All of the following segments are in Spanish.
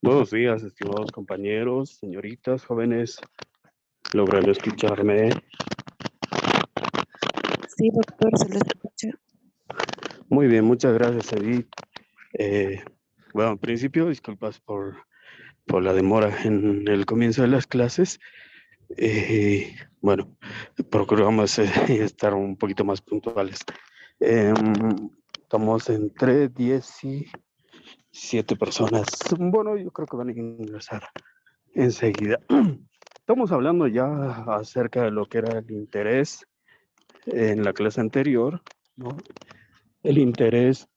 Buenos días, estimados compañeros, señoritas, jóvenes. ¿Logran escucharme? Sí, doctor, se lo escucha. Muy bien, muchas gracias, Edith. Bueno, en principio, disculpas por la demora en el comienzo de las clases. Bueno, procuramos estar un poquito más puntuales. Estamos entre 10 y 7 personas. Bueno, yo creo que van a ingresar enseguida. Estamos hablando ya acerca de lo que era el interés en la clase anterior, ¿no? El interés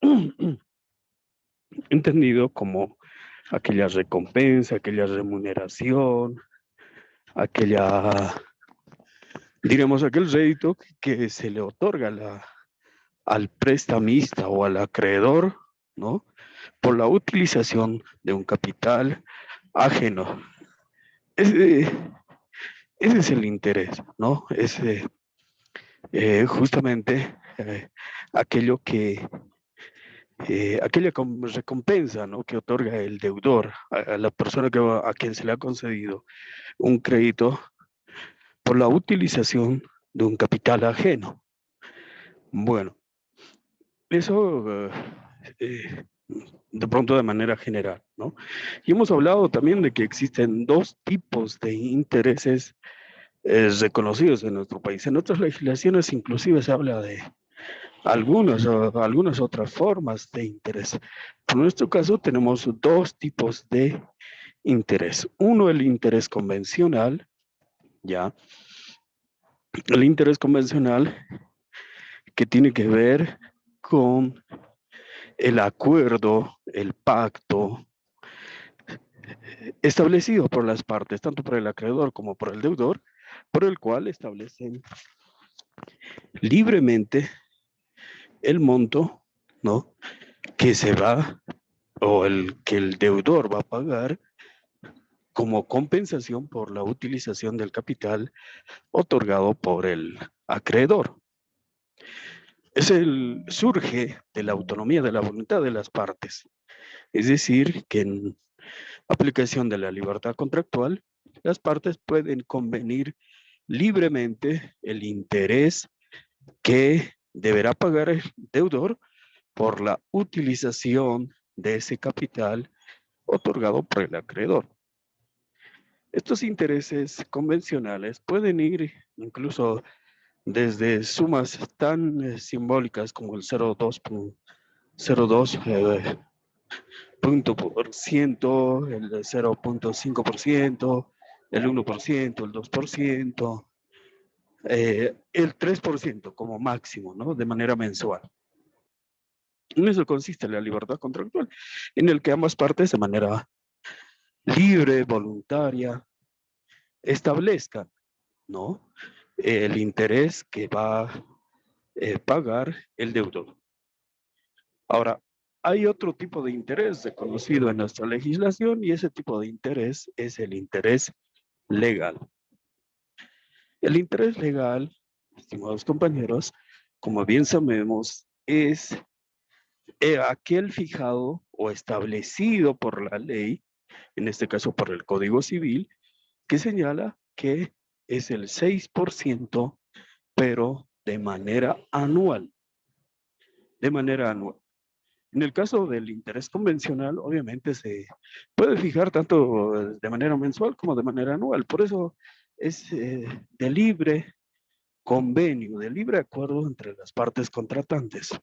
entendido como aquella recompensa, aquella remuneración, aquella, diremos, aquel rédito que se le otorga al prestamista o al acreedor, ¿no? Por la utilización de un capital ajeno. Ese, ese es el interés, ¿no? Ese, justamente aquello que aquella recompensa, ¿no?, que otorga el deudor a la persona a quien se le ha concedido un crédito por la utilización de un capital ajeno. Bueno, eso de pronto de manera general, ¿no? Y hemos hablado también de que existen dos tipos de intereses reconocidos en nuestro país. En otras legislaciones inclusive se habla de algunas otras formas de interés. En nuestro caso tenemos dos tipos de interés. Uno, el interés convencional, ¿ya? El interés convencional que tiene que ver con el acuerdo, el pacto establecido por las partes, tanto por el acreedor como por el deudor, por el cual establecen libremente el monto, ¿no?, que se va o el que el deudor va a pagar como compensación por la utilización del capital otorgado por el acreedor. Surge de la autonomía de la voluntad de las partes. Es decir, que en aplicación de la libertad contractual, las partes pueden convenir libremente el interés que deberá pagar el deudor por la utilización de ese capital otorgado por el acreedor. Estos intereses convencionales pueden ir incluso desde sumas tan simbólicas como el 0,2 punto por ciento, el 0,5%, el 1%, el 2%, el 3% como máximo, ¿no?, de manera mensual. En eso consiste la libertad contractual, en el que ambas partes de manera libre, voluntaria, establezcan, ¿no?, el interés que va a pagar el deudor. Ahora, hay otro tipo de interés reconocido en nuestra legislación y ese tipo de interés es el interés legal. El interés legal, estimados compañeros, como bien sabemos, es aquel fijado o establecido por la ley, en este caso por el Código Civil, que señala que es el 6%, pero de manera anual. De manera anual. En el caso del interés convencional, obviamente se puede fijar tanto de manera mensual como de manera anual. Por eso es de libre convenio, de libre acuerdo entre las partes contratantes.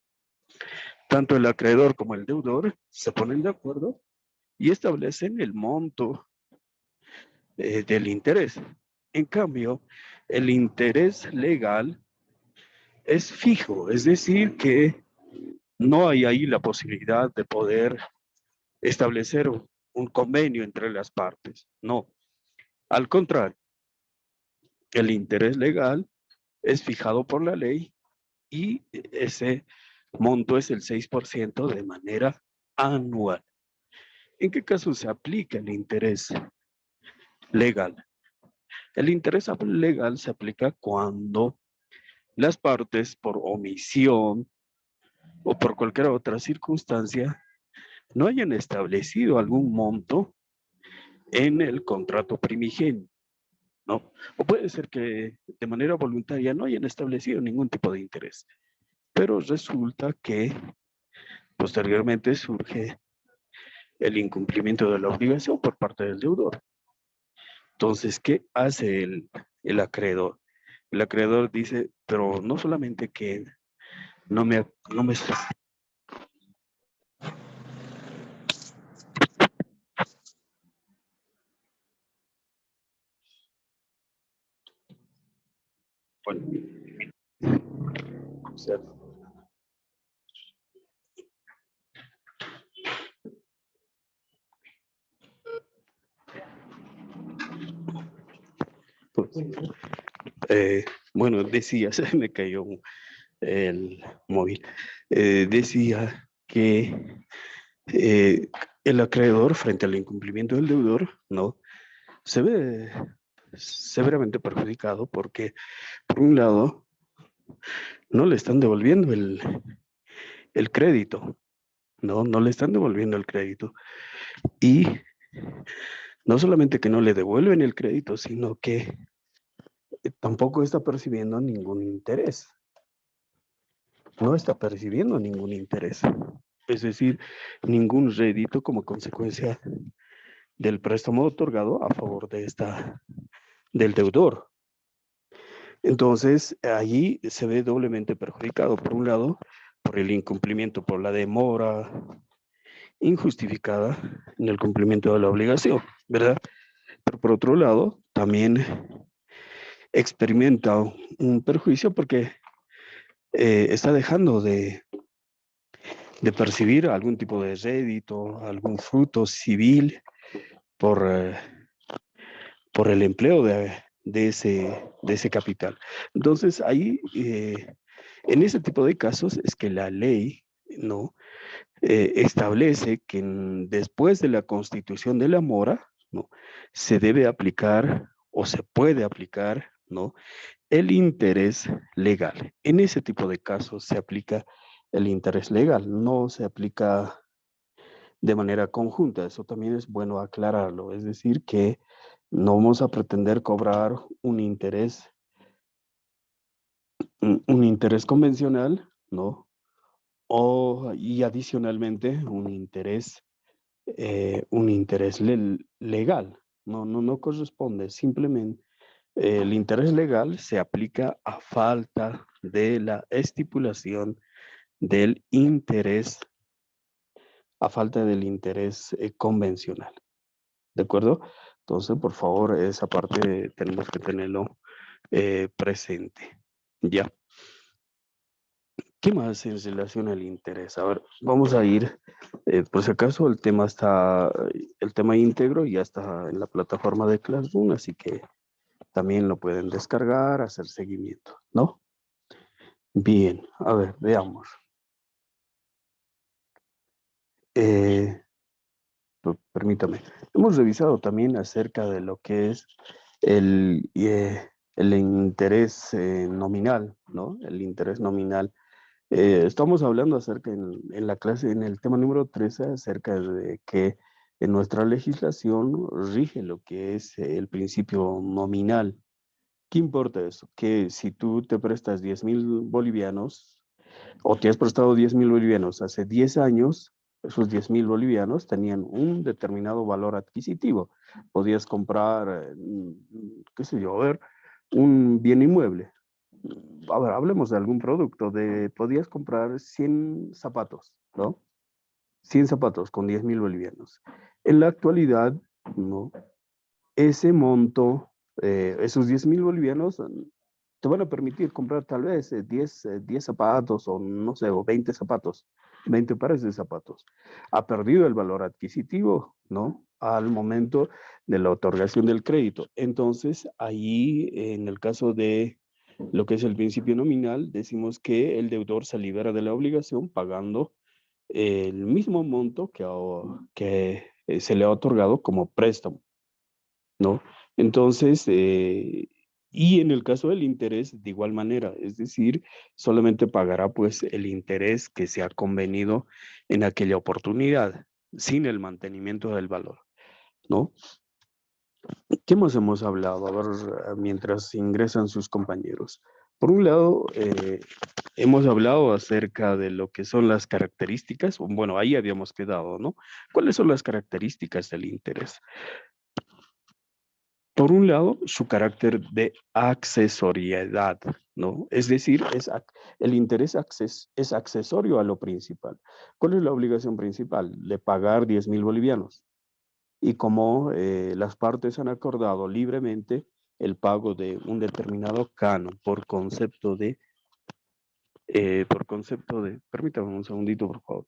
Tanto el acreedor como el deudor se ponen de acuerdo y establecen el monto del interés. En cambio, el interés legal es fijo, es decir, que no hay ahí la posibilidad de poder establecer un convenio entre las partes. No, al contrario, El interés legal es fijado por la ley y ese monto es el 6% de manera anual. ¿En qué caso se aplica el interés legal? El interés legal se aplica cuando las partes, por omisión o por cualquier otra circunstancia, no hayan establecido algún monto en el contrato primigenio, ¿no? O puede ser que de manera voluntaria no hayan establecido ningún tipo de interés, pero resulta que posteriormente surge el incumplimiento de la obligación por parte del deudor. Entonces, ¿qué hace el acreedor? El acreedor dice, pero no solamente que no me bueno, o sea, pues, bueno, decía, se me cayó el móvil, decía que el acreedor frente al incumplimiento del deudor, ¿no? Se ve severamente perjudicado porque, por un lado, no le están devolviendo el crédito, ¿no? No le están devolviendo el crédito. Y no solamente que no le devuelven el crédito, sino que tampoco está percibiendo ningún interés. No está percibiendo ningún interés. Es decir, ningún rédito como consecuencia del préstamo otorgado a favor del deudor. Entonces, allí se ve doblemente perjudicado, por un lado, por el incumplimiento, por la demora injustificada en el cumplimiento de la obligación, ¿verdad? Pero por otro lado, también experimenta un perjuicio porque está dejando de percibir algún tipo de rédito, algún fruto civil por, por el empleo de ese capital. Entonces, ahí, en ese tipo de casos, es que la ley, ¿no? Establece que después de la constitución de la mora, ¿no? Se debe aplicar o se puede aplicar, ¿no? El interés legal. En ese tipo de casos se aplica el interés legal, no se aplica de manera conjunta. Eso también es bueno aclararlo. Es decir, que no vamos a pretender cobrar un interés convencional, ¿no? Y adicionalmente un interés legal. No corresponde. Simplemente el interés legal se aplica a falta de la estipulación del interés, a falta del interés convencional. ¿De acuerdo? Entonces, por favor, esa parte tenemos que tenerlo presente. Ya. ¿Qué más en relación al interés? A ver, vamos a ir, por si acaso el tema íntegro ya está en la plataforma de Classroom, así que también lo pueden descargar, hacer seguimiento, ¿no? Bien, a ver, veamos. Eh, Permítame. Hemos revisado también acerca de lo que es el interés nominal, ¿no? El interés nominal. Estamos hablando acerca en la clase, en el tema número 13, acerca de que en nuestra legislación rige lo que es el principio nominal. ¿Qué importa eso? Que si tú te prestas 10,000 bolivianos o te has prestado 10,000 bolivianos hace 10 años, esos 10,000 bolivianos tenían un determinado valor adquisitivo. Podías comprar, qué sé yo, a ver, un bien inmueble. A ver, hablemos de algún producto, podías comprar 100 zapatos, ¿no? 100 zapatos con 10,000 bolivianos. En la actualidad, ¿no? Ese monto, esos 10,000 bolivianos te van a permitir comprar tal vez 10 zapatos o no sé, o 20 zapatos, 20 pares de zapatos. Ha perdido el valor adquisitivo, ¿no? al momento de la otorgación del crédito. Entonces, ahí, en el caso de lo que es el principio nominal, decimos que el deudor se libera de la obligación pagando el mismo monto que se le ha otorgado como préstamo, ¿no? Entonces, y en el caso del interés, de igual manera, es decir, solamente pagará pues el interés que se ha convenido en aquella oportunidad, sin el mantenimiento del valor, ¿no? ¿Qué más hemos hablado? A ver, mientras ingresan sus compañeros. Por un lado, hemos hablado acerca de lo que son las características. Bueno, ahí habíamos quedado, ¿no? ¿Cuáles son las características del interés? Por un lado, su carácter de accesoriedad, ¿no? Es decir, el interés es accesorio a lo principal. ¿Cuál es la obligación principal? De pagar 10.000 bolivianos. Y como las partes han acordado libremente el pago de un determinado canon permítame un segundito, por favor.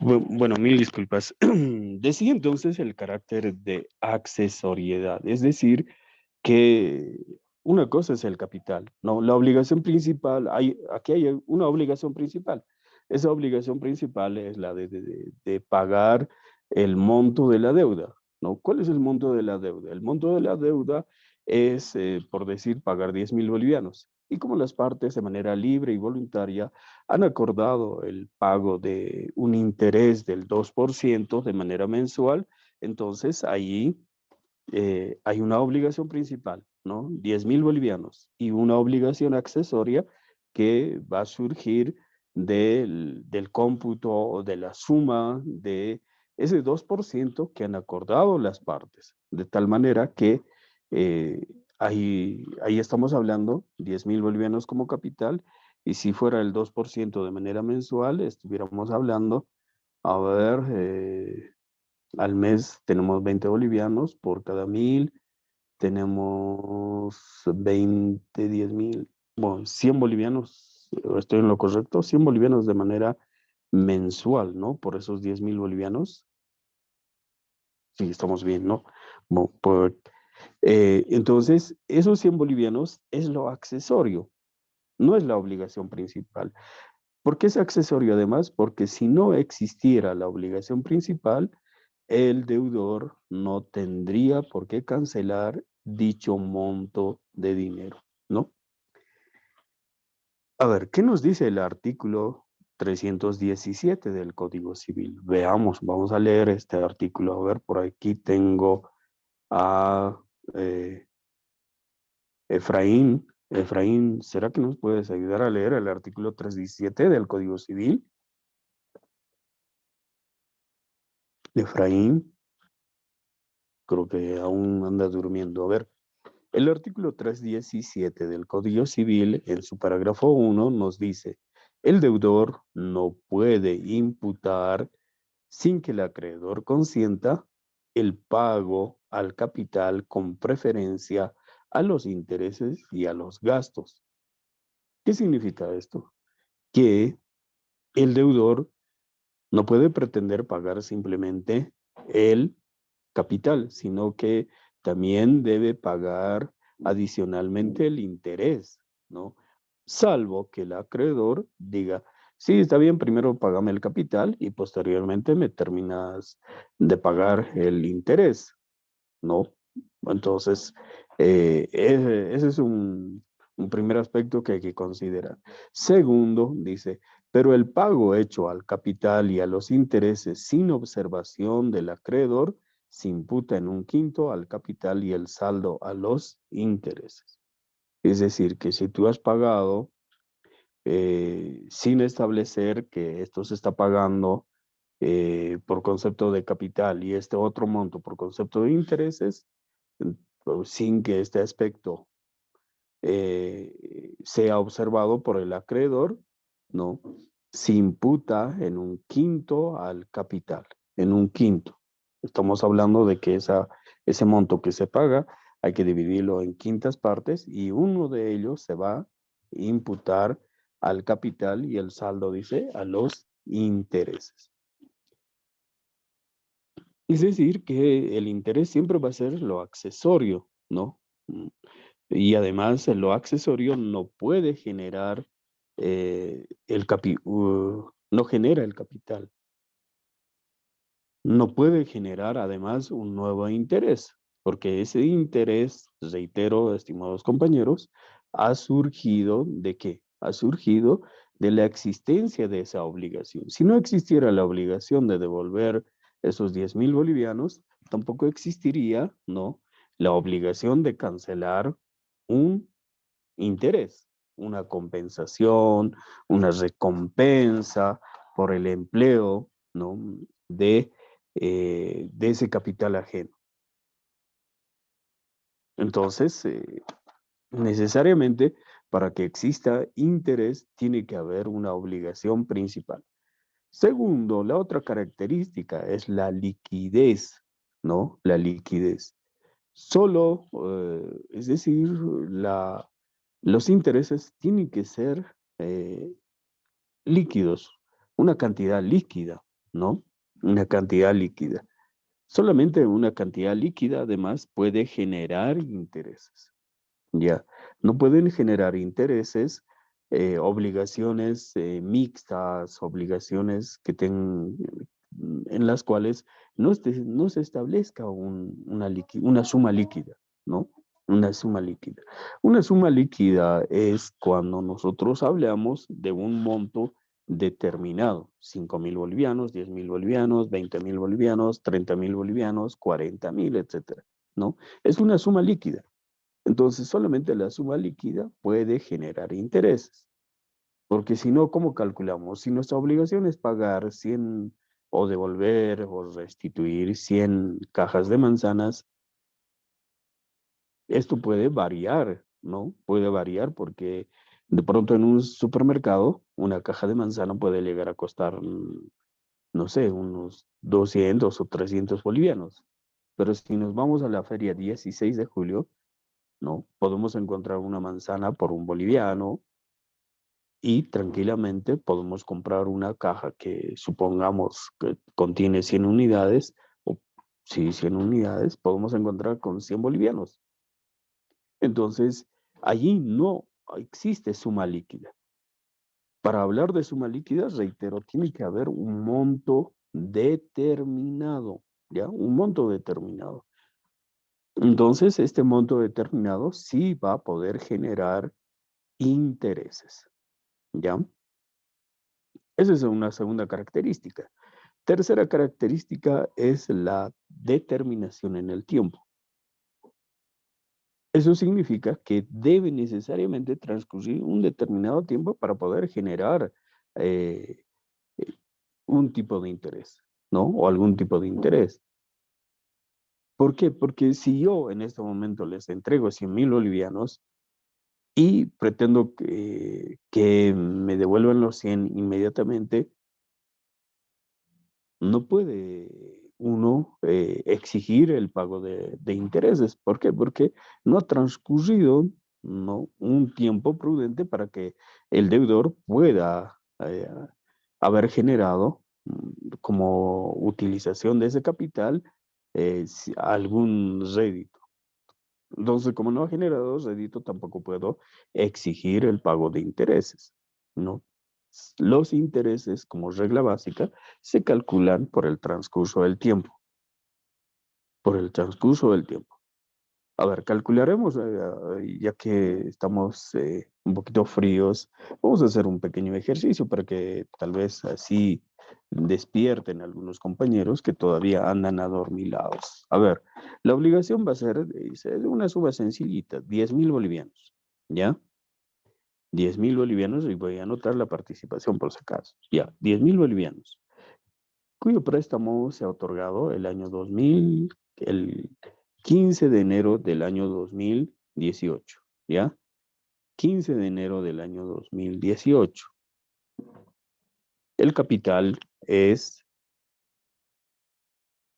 Bueno, mil disculpas. Decía entonces el carácter de accesoriedad, es decir, que una cosa es el capital, ¿no? La obligación principal, aquí hay una obligación principal. Esa obligación principal es la de pagar el monto de la deuda, ¿no? ¿Cuál es el monto de la deuda? El monto de la deuda es, por decir, pagar 10.000 bolivianos. Y como las partes de manera libre y voluntaria han acordado el pago de un interés del 2% de manera mensual, entonces ahí hay una obligación principal, ¿no? 10.000 bolivianos y una obligación accesoria que va a surgir del cómputo o de la suma de ese 2% que han acordado las partes, de tal manera que eh, ahí estamos hablando 10.000 bolivianos como capital, y si fuera el 2% de manera mensual, estuviéramos hablando, a ver, al mes tenemos 20 bolivianos por cada 1.000, tenemos 20, 10.000, bueno, 100 bolivianos, estoy en lo correcto, 100 bolivianos de manera mensual, ¿no? Por esos 10.000 bolivianos, sí, estamos bien, ¿no? Bueno, entonces, esos 100 bolivianos es lo accesorio, no es la obligación principal. ¿Por qué es accesorio además? Porque si no existiera la obligación principal, el deudor no tendría por qué cancelar dicho monto de dinero, ¿no? A ver, ¿qué nos dice el artículo 317 del Código Civil? Veamos, vamos a leer este artículo. A ver, por aquí tengo a eh, Efraín. Efraín, ¿será que nos puedes ayudar a leer el artículo 317 del Código Civil? Efraín, creo que aún anda durmiendo. A ver, el artículo 317 del Código Civil, en su parágrafo 1, nos dice, el deudor no puede imputar sin que el acreedor consienta el pago al capital con preferencia a los intereses y a los gastos. ¿Qué significa esto? Que el deudor no puede pretender pagar simplemente el capital, sino que también debe pagar adicionalmente el interés, ¿no? Salvo que el acreedor diga, sí, está bien, primero pagame el capital y posteriormente me terminas de pagar el interés, ¿no? Entonces, ese es un primer aspecto que hay que considerar. Segundo, dice, pero el pago hecho al capital y a los intereses sin observación del acreedor se imputa en un quinto al capital y el saldo a los intereses. Es decir, que si tú has pagado sin establecer que esto se está pagando por concepto de capital y este otro monto por concepto de intereses, sin que este aspecto sea observado por el acreedor, ¿no? Se imputa en un quinto al capital, en un quinto. Estamos hablando de que ese monto que se paga hay que dividirlo en quintas partes y uno de ellos se va a imputar al capital y el saldo dice a los intereses. Es decir, que el interés siempre va a ser lo accesorio, ¿no? Y además lo accesorio no puede generar no genera el capital. No puede generar además un nuevo interés, porque ese interés, reitero, estimados compañeros, ha surgido ¿de qué? Ha surgido de la existencia de esa obligación. Si no existiera la obligación de devolver esos 10.000 bolivianos, tampoco existiría, ¿no? La obligación de cancelar un interés, una compensación, una recompensa por el empleo, ¿no? de, de ese capital ajeno. Entonces, necesariamente, para que exista interés, tiene que haber una obligación principal. Segundo, la otra característica es la liquidez, ¿no? La liquidez. Solo, es decir, los intereses tienen que ser líquidos, una cantidad líquida, ¿no? Una cantidad líquida. Solamente una cantidad líquida, además, puede generar intereses, ¿ya? No pueden generar intereses, obligaciones mixtas, obligaciones que tengan, en las cuales no se establezca una suma líquida, ¿no? Una suma líquida. Una suma líquida es cuando nosotros hablamos de un monto determinado, 5.000 bolivianos, 10.000 bolivianos, 20.000 bolivianos, 30.000 bolivianos, 40.000, etcétera, ¿no? Es una suma líquida. Entonces, solamente la suma líquida puede generar intereses. Porque si no, ¿cómo calculamos? Si nuestra obligación es pagar 100 o devolver o restituir 100 cajas de manzanas, esto puede variar, ¿no? Puede variar porque de pronto en un supermercado una caja de manzana puede llegar a costar, no sé, unos 200 o 300 bolivianos. Pero si nos vamos a la feria 16 de julio, ¿no? Podemos encontrar una manzana por un boliviano y tranquilamente podemos comprar una caja que supongamos que contiene 100 unidades, o sí, 100 unidades, podemos encontrar con 100 bolivianos. Entonces, allí no existe suma líquida. Para hablar de suma líquida, reitero, tiene que haber un monto determinado, ¿ya? Un monto determinado. Entonces, este monto determinado sí va a poder generar intereses, ¿ya? Esa es una segunda característica. Tercera característica es la determinación en el tiempo. Eso significa que debe necesariamente transcurrir un determinado tiempo para poder generar eh, eh, un tipo de interés, ¿no? O algún tipo de interés. ¿Por qué? Porque si yo en este momento les entrego 100.000 bolivianos y pretendo que me devuelvan los 100 inmediatamente, no puede uno exigir el pago de intereses. ¿Por qué? Porque no ha transcurrido, ¿no? un tiempo prudente para que el deudor pueda haber generado como utilización de ese capital algún rédito. Entonces, como no ha generado rédito, tampoco puedo exigir el pago de intereses, ¿no? Los intereses, como regla básica, se calculan por el transcurso del tiempo, por el transcurso del tiempo. A ver, calcularemos, ya que estamos un poquito fríos, vamos a hacer un pequeño ejercicio para que tal vez así despierten algunos compañeros que todavía andan adormilados. A ver, la obligación va a ser, dice, una suma sencillita, 10.000 bolivianos. ¿ya? 10.000 bolivianos, y voy a anotar la participación por si acaso. Ya, 10.000 bolivianos, cuyo préstamo se ha otorgado el año 2000, el 15 de enero del año 2018, ¿ya? 15 de enero del año 2018. El capital es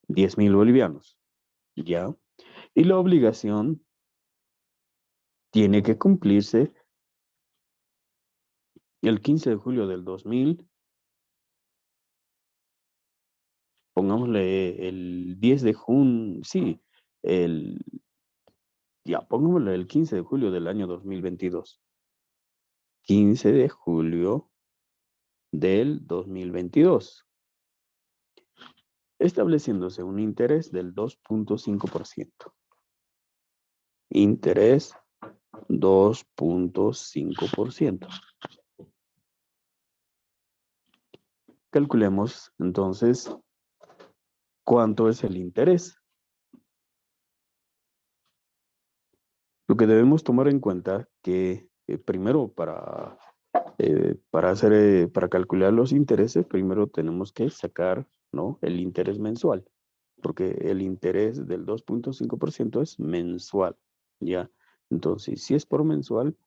10.000 bolivianos, ¿ya? Y la obligación tiene que cumplirse el 15 de julio del 2000, pongámosle el 10 de junio, sí, pongámosle el 15 de julio del año 2022. 15 de julio del 2022, estableciéndose un interés del 2.5%. Interés 2.5%. Calculemos entonces cuánto es el interés. Lo que debemos tomar en cuenta que primero para calcular los intereses, primero tenemos que sacar, ¿no?, el interés mensual, porque el interés del 2.5% es mensual, ¿ya? Entonces, si es por mensual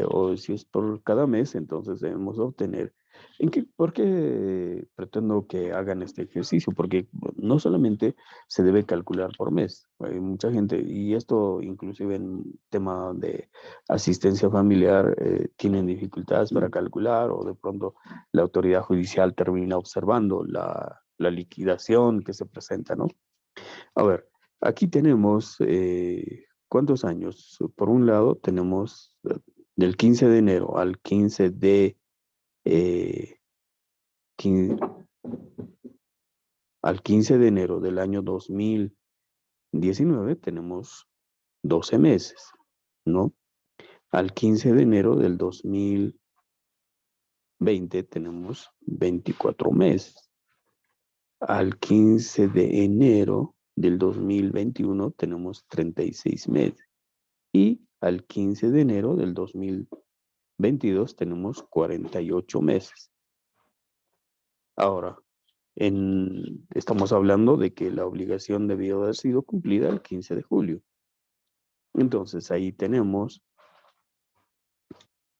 o si es por cada mes, entonces debemos obtener. ¿Por qué pretendo que hagan este ejercicio? Porque no solamente se debe calcular por mes. Hay mucha gente, y esto inclusive en tema de asistencia familiar, tienen dificultades para calcular, o de pronto la autoridad judicial termina observando la liquidación que se presenta, ¿no? A ver, aquí tenemos, ¿cuántos años? Por un lado tenemos del 15 de enero al 15 de, eh, al 15 de enero del año 2019 tenemos 12 meses, ¿no? Al 15 de enero del 2020 tenemos 24 meses. Al 15 de enero del 2021 tenemos 36 meses. Y al 15 de enero del 2022 tenemos 48 meses. Ahora, estamos hablando de que la obligación debió haber sido cumplida el 15 de julio. Entonces ahí tenemos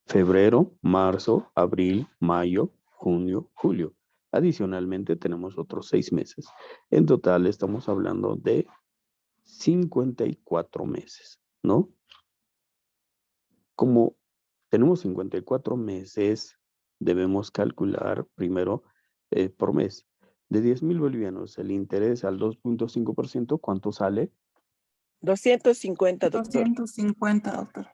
febrero, marzo, abril, mayo, junio, julio. Adicionalmente tenemos otros 6 meses. En total estamos hablando de 54 meses, ¿no? Como tenemos 54 meses, debemos calcular primero por mes. De 10.000 bolivianos, el interés al 2.5%, ¿cuánto sale? 250, doctor. 250, doctor.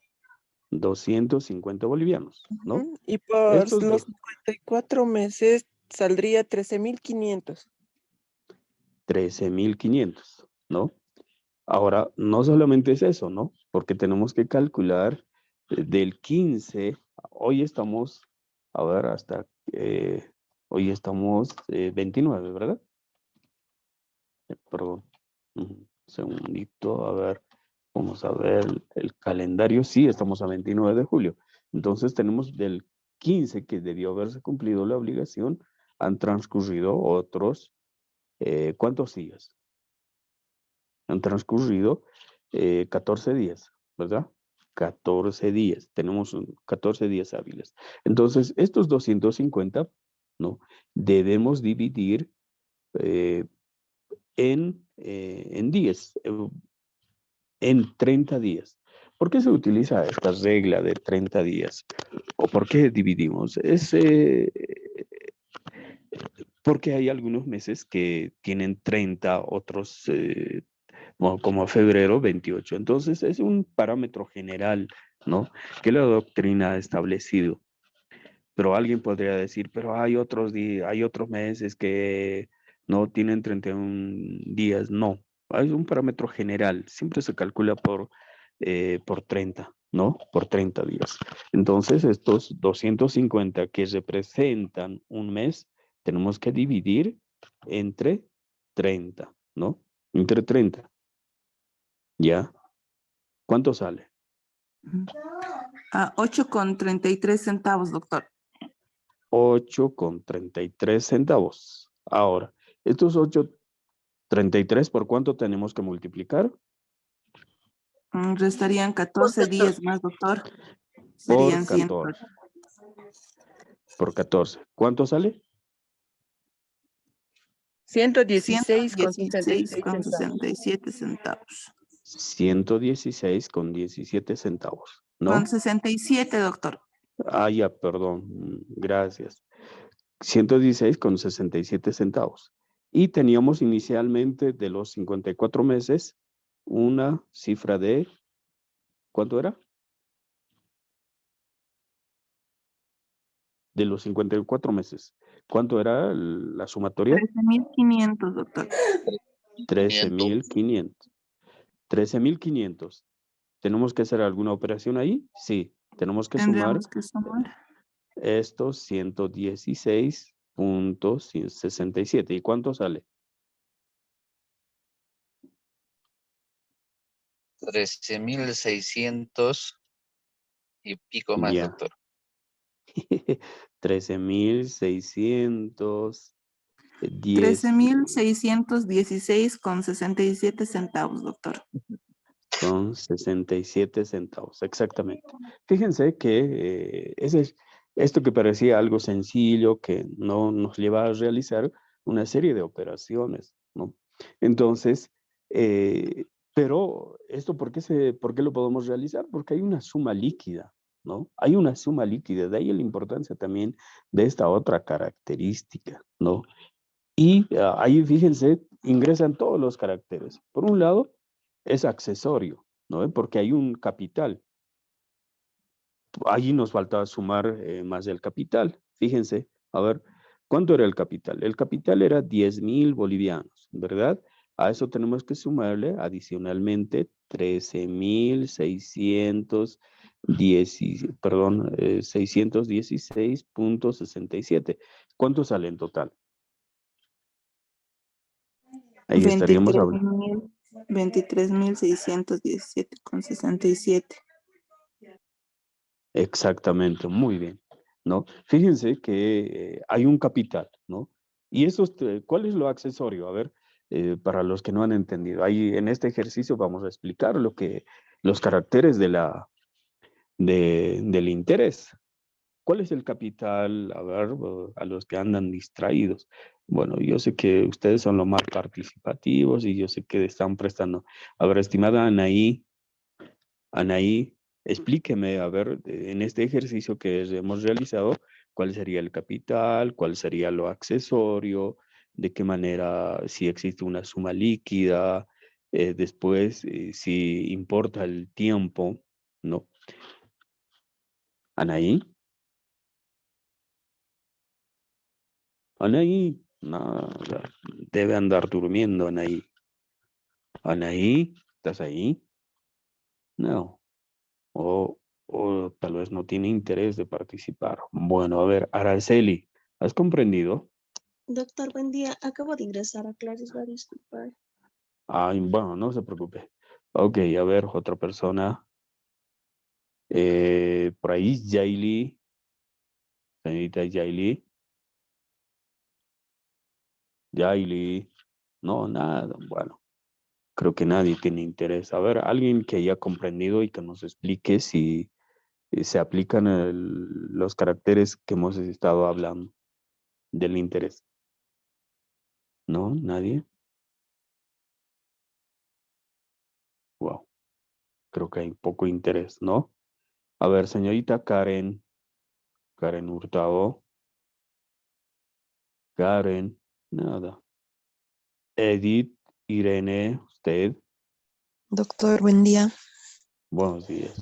250 bolivianos, ¿no? Ujú. Y por los Estos 54 meses saldría 13.500. 13.500, ¿no? Ahora, no solamente es eso, ¿no? Porque tenemos que calcular del 15, hoy estamos, a ver, hoy estamos 29, ¿verdad? Perdón, un segundito, a ver, vamos a ver el calendario, sí, estamos a 29 de julio. Entonces tenemos del 15 que debió haberse cumplido la obligación, han transcurrido otros, ¿cuántos días? Han transcurrido 14 días, ¿verdad? 14 días, tenemos 14 días hábiles. Entonces, estos 250, ¿no? Debemos dividir en 10, en 30 días. ¿Por qué se utiliza esta regla de 30 días? ¿O por qué dividimos? Porque hay algunos meses que tienen 30, otros como febrero 28. Entonces es un parámetro general, ¿no?, que la doctrina ha establecido. Pero alguien podría decir, pero hay otros días, hay otros meses que no tienen 31 días. No, es un parámetro general. Siempre se calcula por 30, ¿no? Por 30 días. Entonces, estos 250 que representan un mes, tenemos que dividir entre 30, ¿no? Entre 30. ¿Ya? ¿Cuánto sale? A 8,33 centavos, doctor. 8,33 centavos. Ahora, estos 8,33, ¿por cuánto tenemos que multiplicar? Restarían 14 días más, doctor. Serían 100. Por 14. ¿Cuánto sale? 116,67 centavos. 116,17 centavos, ¿no? Con 67, doctor. Ah, ya, perdón. Gracias. 116,67 centavos. Y teníamos inicialmente de los 54 meses una cifra de, ¿cuánto era? De los 54 meses. ¿Cuánto era la sumatoria? 13,500, doctor. 13,500. 13,500. ¿Tenemos que hacer alguna operación ahí? Sí. Tenemos que sumar Tendríamos que sumar. estos 116,67. ¿Y cuánto sale? 13,600 y pico más, Ya. doctor. 13,610. 13,616,67 centavos, doctor. Con 67 centavos, exactamente. Fíjense que esto que parecía algo sencillo, que no nos lleva a realizar una serie de operaciones, ¿no? Entonces, pero esto, ¿por qué lo podemos realizar? Porque hay una suma líquida, ¿no? Hay una suma líquida, de ahí la importancia también de esta otra característica, ¿no? Y ahí, fíjense, ingresan todos los caracteres. Por un lado, es accesorio, ¿no? Porque hay un capital. Allí nos faltaba sumar más del capital. Fíjense, a ver, ¿cuánto era el capital? El capital era 10,000 bolivianos, ¿verdad? A eso tenemos que sumarle adicionalmente 616.67. ¿Cuánto sale en total? Ahí estaríamos hablando. 23,617,67. Exactamente, muy bien, ¿no? Fíjense que hay un capital, ¿no? Y eso, ¿cuál es lo accesorio? A ver, para los que no han entendido, ahí en este ejercicio vamos a explicar los caracteres del interés. ¿Cuál es el capital? A ver, a los que andan distraídos. Bueno, yo sé que ustedes son los más participativos y yo sé que están prestando. A ver, estimada Anaí, explíqueme, a ver, en este ejercicio que hemos realizado, ¿cuál sería el capital? ¿Cuál sería lo accesorio? ¿De qué manera, si existe una suma líquida? Después, si importa el tiempo, ¿no? Anaí, Anaí, no, debe andar durmiendo, Anaí. Anaí, ¿estás ahí? No. O tal vez no tiene interés de participar. Bueno, a ver, Araceli, ¿has comprendido? Doctor, buen día. Acabo de ingresar a clases, va a disculpar. Ay, bueno, no se preocupe. Ok, a ver, otra persona. Por ahí, Yaili. Señorita Yaili. Yaili. No, nada. Bueno, creo que nadie tiene interés. A ver, alguien que haya comprendido y que nos explique si se aplican los caracteres que hemos estado hablando del interés. ¿No? ¿Nadie? Wow. Creo que hay poco interés, ¿no? A ver, señorita Karen Hurtado. Karen, nada. Edith, Irene, usted, Doctor, buen día. buenos días.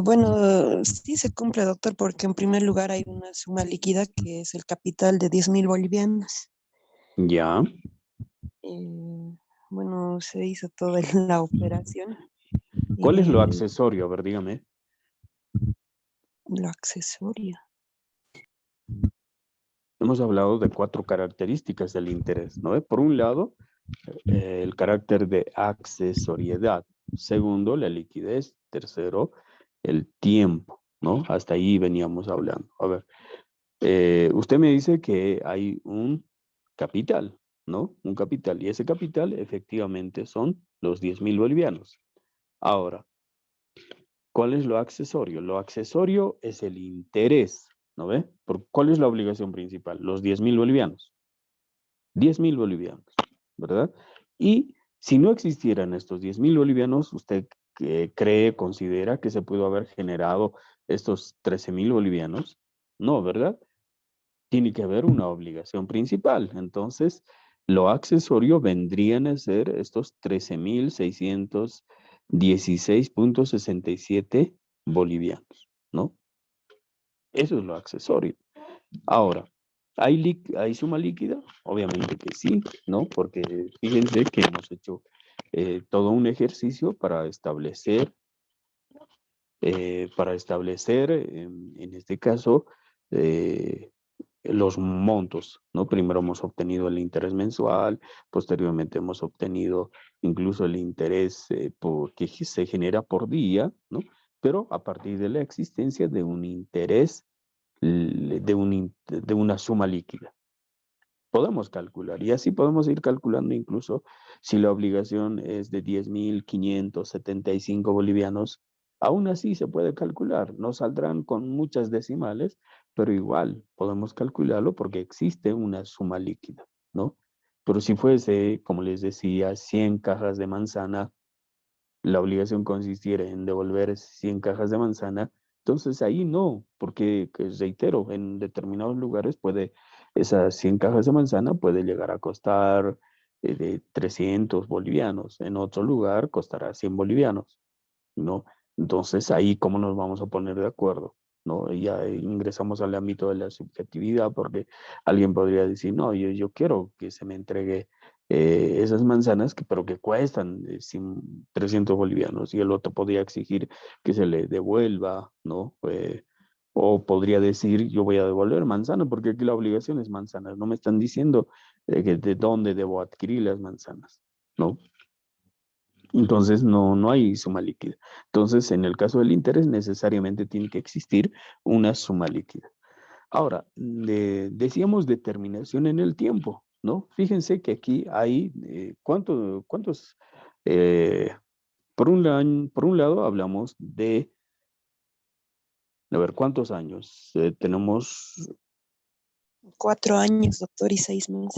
Bueno, sí se cumple, doctor, porque en primer lugar hay una suma líquida que es el capital de 10,000 bolivianos. Ya, Bueno, se hizo toda la operación. ¿cuál es lo Y accesorio? A ver, dígame. lo accesorio. Hemos hablado de 4 características del interés, ¿no? Por un lado, el carácter de accesoriedad, Segundo, la liquidez. Tercero, el tiempo, ¿no? Hasta ahí veníamos hablando. A ver, usted me dice que hay un capital, ¿no? Un capital. Y ese capital efectivamente son los 10.000 bolivianos. Ahora, ¿cuál es lo accesorio? Lo accesorio es el interés, ¿no ve? ¿Cuál es la obligación principal? Los 10.000 bolivianos. 10.000 bolivianos, ¿verdad? Y si no existieran estos 10.000 bolivianos, ¿usted considera que se pudo haber generado estos 13.000 bolivianos? No, ¿verdad? Tiene que haber una obligación principal. Entonces, lo accesorio vendrían a ser estos 13.616.67 bolivianos, ¿no? Eso es lo accesorio. Ahora, ¿hay suma líquida? Obviamente que sí, ¿no? Porque fíjense que hemos hecho todo un ejercicio para establecer, en este caso, los montos, ¿no? Primero hemos obtenido el interés mensual, posteriormente hemos obtenido incluso el interés que se genera por día, ¿no? Pero a partir de la existencia de un interés, de una suma líquida. Podemos calcular y así podemos ir calculando incluso si la obligación es de 10.575 bolivianos, aún así se puede calcular. No saldrán con muchas decimales, pero igual podemos calcularlo porque existe una suma líquida, ¿no? Pero si fuese, como les decía, 100 cajas de manzana, la obligación consistiera en devolver 100 cajas de manzana, entonces ahí no, porque, reitero, en determinados lugares esas 100 cajas de manzana puede llegar a costar de 300 bolivianos, en otro lugar costará 100 bolivianos, ¿no? Entonces ahí, ¿cómo nos vamos a poner de acuerdo? ¿No? Y ya ingresamos al ámbito de la subjetividad porque alguien podría decir, no, yo quiero que se me entregue esas manzanas, pero que cuestan 300 bolivianos y el otro podría exigir que se le devuelva, ¿no? O podría decir, yo voy a devolver manzanas porque aquí la obligación es manzanas, no me están diciendo de dónde debo adquirir las manzanas, ¿no? Entonces no hay suma líquida. Entonces, en el caso del interés, necesariamente tiene que existir una suma líquida. Ahora, decíamos determinación en el tiempo, ¿no? Fíjense que aquí hay, ¿cuántos? Por un lado hablamos de, a ver, ¿cuántos años? Tenemos 4 años, doctor, y 6 meses.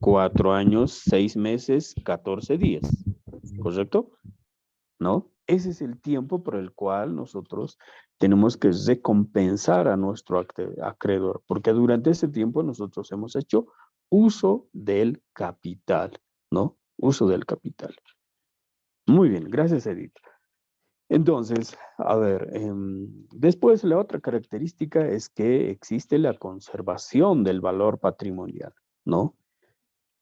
4 años, 6 meses, 14 días, ¿correcto? ¿No? Ese es el tiempo por el cual nosotros tenemos que recompensar a nuestro acreedor, porque durante ese tiempo nosotros hemos hecho uso del capital, ¿no? Uso del capital. Muy bien, gracias, Edith. Entonces, a ver, después la otra característica es que existe la conservación del valor patrimonial, ¿no?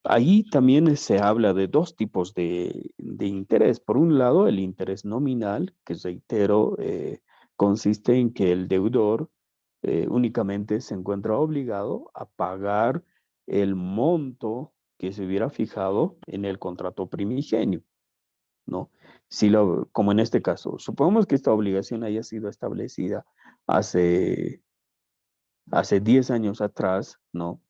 Ahí también se habla de dos tipos de interés. Por un lado, el interés nominal, que reitero, consiste en que el deudor únicamente se encuentra obligado a pagar el monto que se hubiera fijado en el contrato primigenio, ¿no? Como en este caso, supongamos que esta obligación haya sido establecida hace 10 años atrás, ¿no?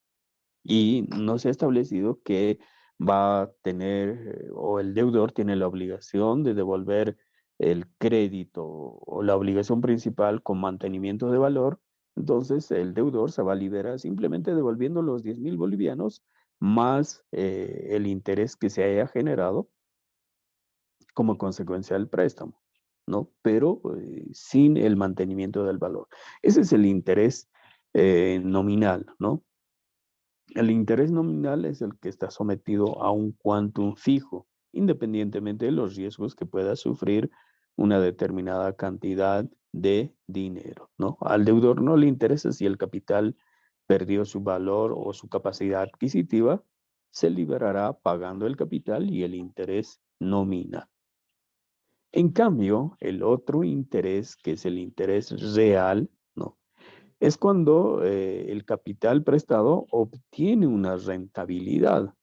Y no se ha establecido que va a tener o el deudor tiene la obligación de devolver el crédito o la obligación principal con mantenimiento de valor, entonces el deudor se va a liberar simplemente devolviendo los 10.000 bolivianos más el interés que se haya generado como consecuencia del préstamo, ¿no? Pero sin el mantenimiento del valor. Ese es el interés nominal, ¿no? El interés nominal es el que está sometido a un quantum fijo, independientemente de los riesgos que pueda sufrir una determinada cantidad de dinero, ¿no? Al deudor no le interesa si el capital perdió su valor o su capacidad adquisitiva, se liberará pagando el capital y el interés nominal. En cambio, el otro interés, que es el interés real, ¿no? Es cuando el capital prestado obtiene una rentabilidad,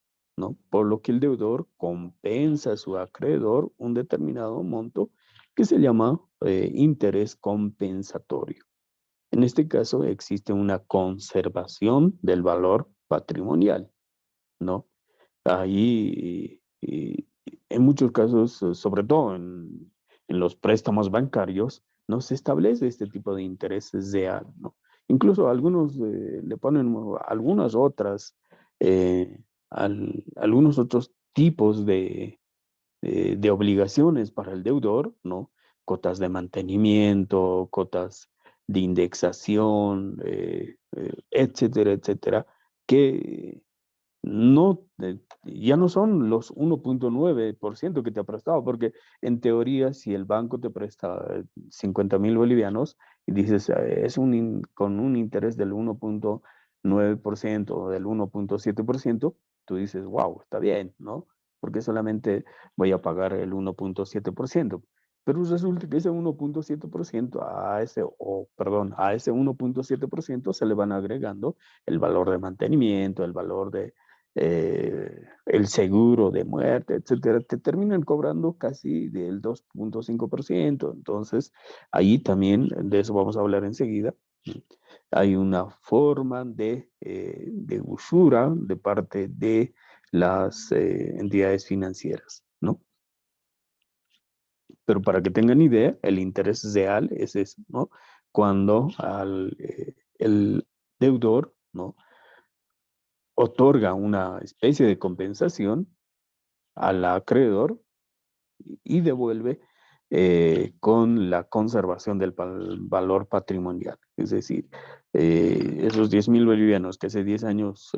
¿no? Por lo que el deudor compensa a su acreedor un determinado monto que se llama interés compensatorio. En este caso existe una conservación del valor patrimonial, ¿no? Ahí, en muchos casos, sobre todo en los préstamos bancarios, no se establece este tipo de intereses real, ¿no? Incluso algunos le ponen algunas otras, algunos otros tipos de obligaciones para el deudor, ¿no? Cotas de mantenimiento, cotas de indexación, etcétera, etcétera, que no, ya no son los 1.9% que te ha prestado, porque en teoría, si el banco te presta 50.000 bolivianos y dices, con un interés del 1.9% o del 1.7%, tú dices, wow, está bien, ¿no? Porque solamente voy a pagar el 1.7%. Pero resulta que ese 1.7% a ese 1.7% se le van agregando el valor de mantenimiento, el valor de el seguro de muerte, etcétera, te terminan cobrando casi del 2.5%. Entonces, ahí también, de eso vamos a hablar enseguida, hay una forma de usura de parte de las entidades financieras, ¿no? Pero para que tengan idea, el interés real es eso, ¿no? Cuando el deudor, ¿no? Otorga una especie de compensación al acreedor y devuelve con la conservación del valor patrimonial. Es decir, esos 10.000 bolivianos que hace 10 años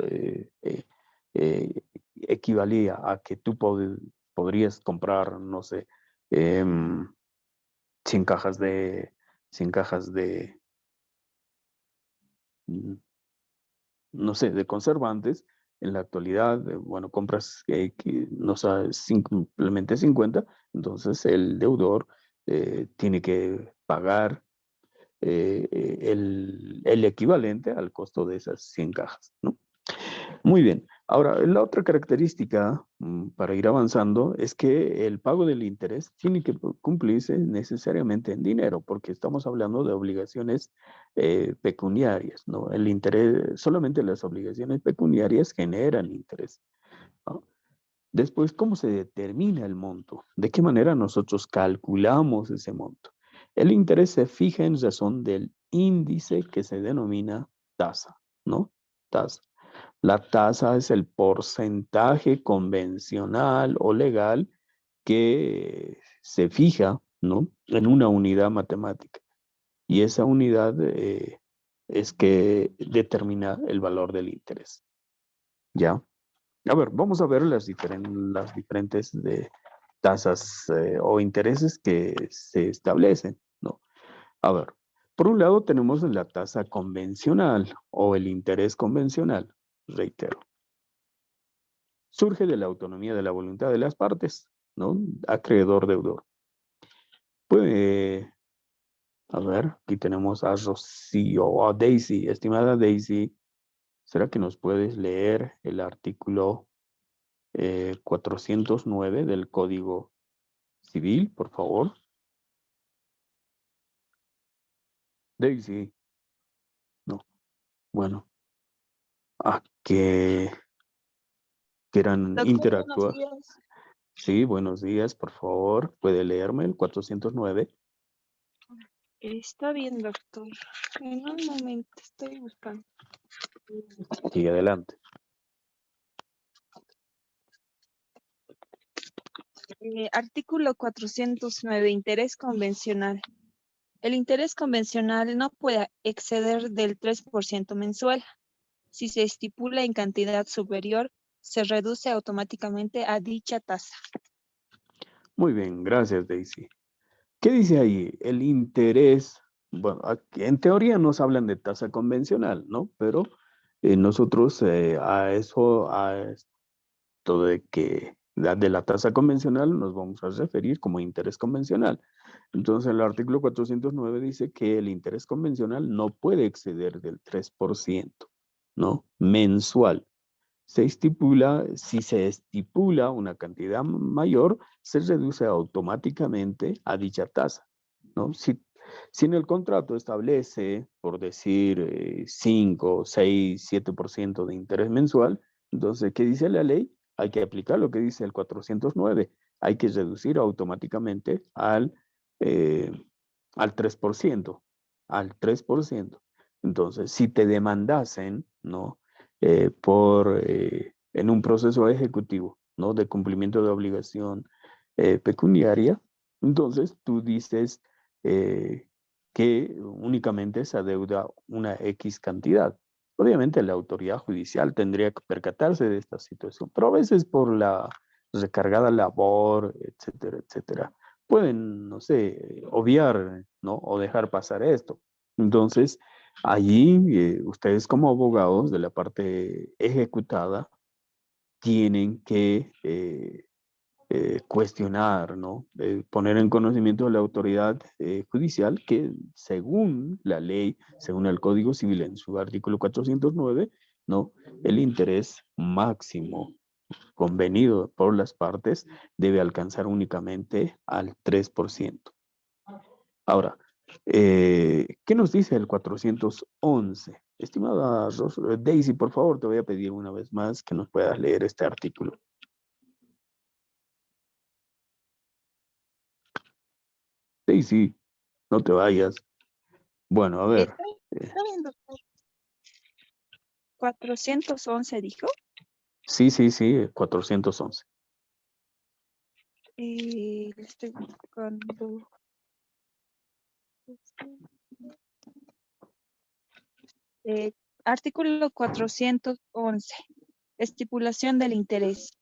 equivalía a que tú podrías comprar, no sé, 100 cajas de, 100 cajas de, mm, no sé, de conservantes. En la actualidad, bueno, compras, no sé, simplemente 50, entonces el deudor tiene que pagar el equivalente al costo de esas 100 cajas, ¿no? Muy bien. Ahora, la otra característica para ir avanzando es que el pago del interés tiene que cumplirse necesariamente en dinero, porque estamos hablando de obligaciones pecuniarias, ¿no? El interés, solamente las obligaciones pecuniarias generan interés, ¿no? Después, ¿cómo se determina el monto? ¿De qué manera nosotros calculamos ese monto? El interés se fija en razón del índice que se denomina tasa, ¿no? Tasa. La tasa es el porcentaje convencional o legal que se fija, ¿no? En una unidad matemática. Y esa unidad es que determina el valor del interés. ¿Ya? A ver, vamos a ver las diferentes tasas o intereses que se establecen, ¿no? A ver, por un lado tenemos la tasa convencional o el interés convencional, reitero. Surge de la autonomía de la voluntad de las partes, ¿no? Acreedor, deudor. Pues, a ver, aquí tenemos a Rocío o a Daisy. Estimada Daisy, ¿será que nos puedes leer el artículo 409 del Código Civil, por favor? Daisy, no. Bueno, a que quieran Doctor, buenos interactuar. días. Sí, buenos días, por favor. ¿Puede leerme el 409? Está bien, doctor. En un momento estoy buscando. Sí, adelante. Artículo 409, interés convencional. El interés convencional no puede exceder del 3% mensual. Si se estipula en cantidad superior, se reduce automáticamente a dicha tasa. Muy bien, gracias, Daisy. ¿Qué dice ahí? El interés, bueno, aquí en teoría nos hablan de tasa convencional, ¿no? Pero nosotros a esto de la tasa convencional nos vamos a referir como interés convencional. Entonces, el artículo 409 dice que el interés convencional no puede exceder del 3%, ¿no? Mensual. si se estipula una cantidad mayor, se reduce automáticamente a dicha tasa, ¿no? Si en el contrato establece, por decir, 5, 6, 7% de interés mensual, entonces, ¿qué dice la ley? Hay que aplicar lo que dice el 409. Hay que reducir automáticamente eh, al 3%, al 3%. Entonces, si te demandasen, ¿no? En un proceso ejecutivo, ¿no? De cumplimiento de obligación pecuniaria, entonces tú dices que únicamente se adeuda una X cantidad. Obviamente la autoridad judicial tendría que percatarse de esta situación, pero a veces por la recargada labor, etcétera, etcétera, pueden, no sé, obviar, ¿no? O dejar pasar esto. Entonces, allí ustedes como abogados de la parte ejecutada tienen que cuestionar, ¿no? Poner en conocimiento de la autoridad judicial que según la ley, según el Código Civil en su artículo 409, ¿no? El interés máximo convenido por las partes debe alcanzar únicamente al 3%. Ahora, ¿qué nos dice el 411? Estimada Daisy, por favor, te voy a pedir una vez más que nos puedas leer este artículo. Daisy, no te vayas. Bueno, a ver. Está bien, doctor. 411 dijo. Sí, 411. Le estoy buscando. Artículo 411. Estipulación del interés.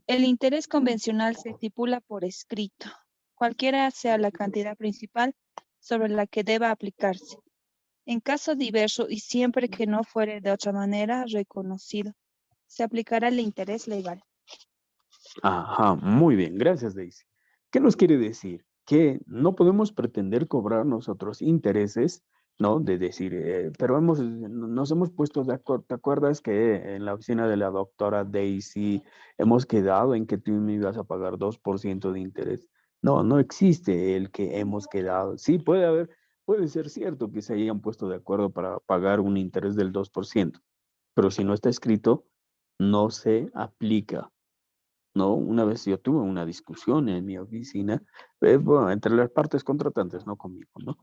El interés convencional se estipula por escrito, cualquiera sea la cantidad principal sobre la que deba aplicarse. En caso diverso y siempre que no fuere de otra manera reconocido, se aplicará el interés legal. Ajá, muy bien, gracias Daisy. ¿Qué nos quiere decir? Que no podemos pretender cobrar nosotros intereses, ¿no? De decir, pero nos hemos puesto de acuerdo, ¿te acuerdas que en la oficina de la doctora Daisy hemos quedado en que tú me ibas a pagar 2% de interés? No, no existe el que hemos quedado. Sí, puede ser cierto que se hayan puesto de acuerdo para pagar un interés del 2%, pero si no está escrito, no se aplica. ¿No? Una vez yo tuve una discusión en mi oficina, bueno, entre las partes contratantes, no conmigo, ¿no?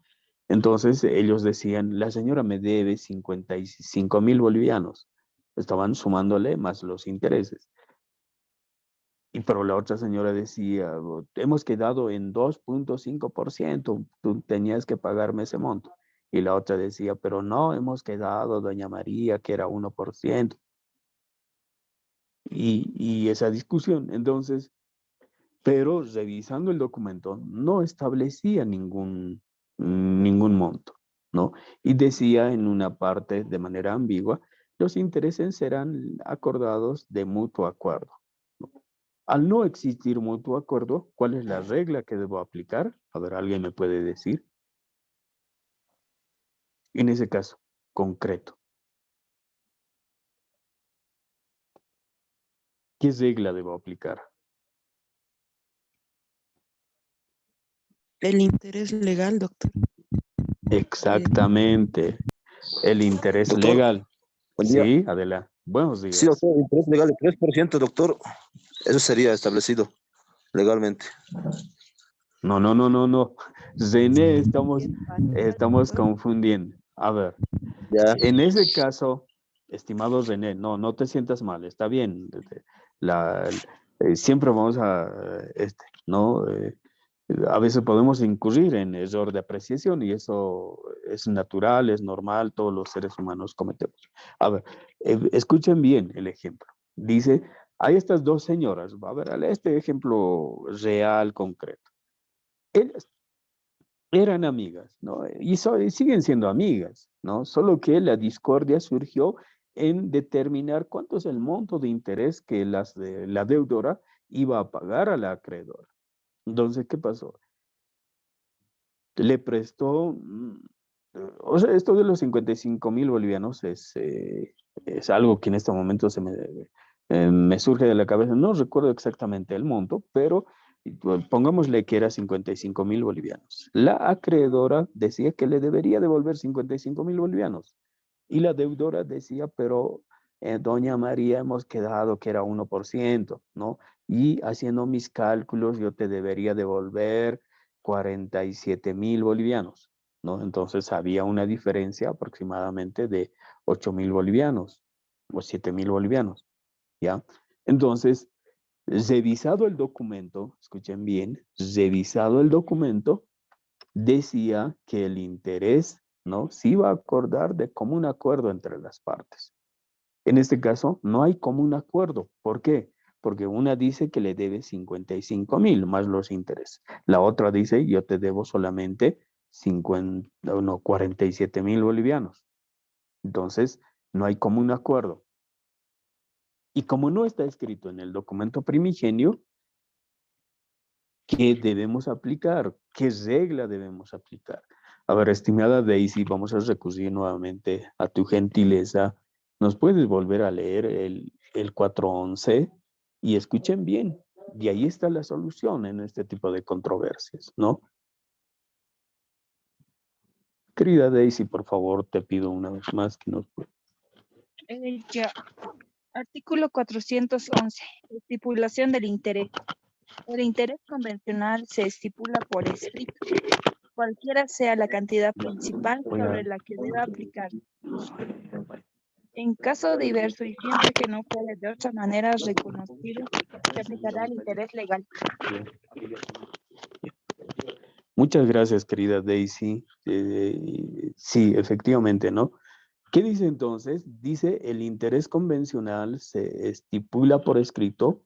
Entonces ellos decían, la señora me debe 55,000 bolivianos. Estaban sumándole más los intereses. Pero la otra señora decía, hemos quedado en 2,5%, tú tenías que pagarme ese monto. Y la otra decía, pero no, hemos quedado, doña María, que era 1%. Y esa discusión, entonces, pero revisando el documento no establecía ningún monto, ¿no? Y decía en una parte de manera ambigua, los intereses serán acordados de mutuo acuerdo, ¿no? Al no existir mutuo acuerdo, ¿cuál es la regla que debo aplicar? A ver, ¿alguien me puede decir? En ese caso, concreto. ¿Qué regla debo aplicar? El interés legal, doctor. Exactamente, el interés Doctor, legal. buen día. Sí, Adela. Buenos Sí, días. doctor, interés legal de 3%, doctor. Eso sería establecido legalmente. No. René, estamos confundiendo. A ver, Ya, en ese caso, estimado René, no te sientas mal, está bien. La, siempre vamos ¿no? A veces podemos incurrir en error de apreciación y eso es natural, es normal, todos los seres humanos cometemos. A ver, escuchen bien el ejemplo. Dice, hay estas dos señoras, a ver, este ejemplo real, concreto. Ellas eran amigas, ¿no? Y siguen siendo amigas, ¿no? Solo que la discordia surgió en determinar cuánto es el monto de interés que la deudora iba a pagar a la acreedora. Entonces, ¿qué pasó? Le prestó, o sea, esto de los 55,000 bolivianos es Es algo que en este momento me surge de la cabeza. No recuerdo exactamente el monto, pero pongámosle que era 55.000 bolivianos. La acreedora decía que le debería devolver 55.000 bolivianos. Y la deudora decía, pero doña María, hemos quedado que era 1%, ¿no? Y haciendo mis cálculos, yo te debería devolver 47.000 bolivianos, ¿no? Entonces había una diferencia aproximadamente de 8.000 bolivianos o 7.000 bolivianos, ¿ya? Entonces, revisado el documento, escuchen bien, revisado el documento, decía que el interés, ¿no? Se iba a acordar de común acuerdo entre las partes. En este caso, no hay común acuerdo. ¿Por qué? Porque una dice que le debe 55.000 más los intereses. La otra dice, yo te debo solamente 47.000 bolivianos. Entonces, no hay común acuerdo. Y como no está escrito en el documento primigenio, ¿qué debemos aplicar? ¿Qué regla debemos aplicar? A ver, estimada Daisy, vamos a recurrir nuevamente a tu gentileza. ¿Nos puedes volver a leer el 411? Y escuchen bien, y ahí está la solución en este tipo de controversias, ¿no? Querida Daisy, por favor, te pido una vez más que nos... Ya. Artículo 411. Estipulación del interés. El interés convencional se estipula por escrito, cualquiera sea la cantidad principal sobre la que deba aplicar. En caso diverso y siempre que no fuere de otra manera reconocido, se aplicará el interés legal. Muchas gracias, querida Daisy. Sí, efectivamente, ¿no? ¿Qué dice entonces? Dice, el interés convencional se estipula por escrito,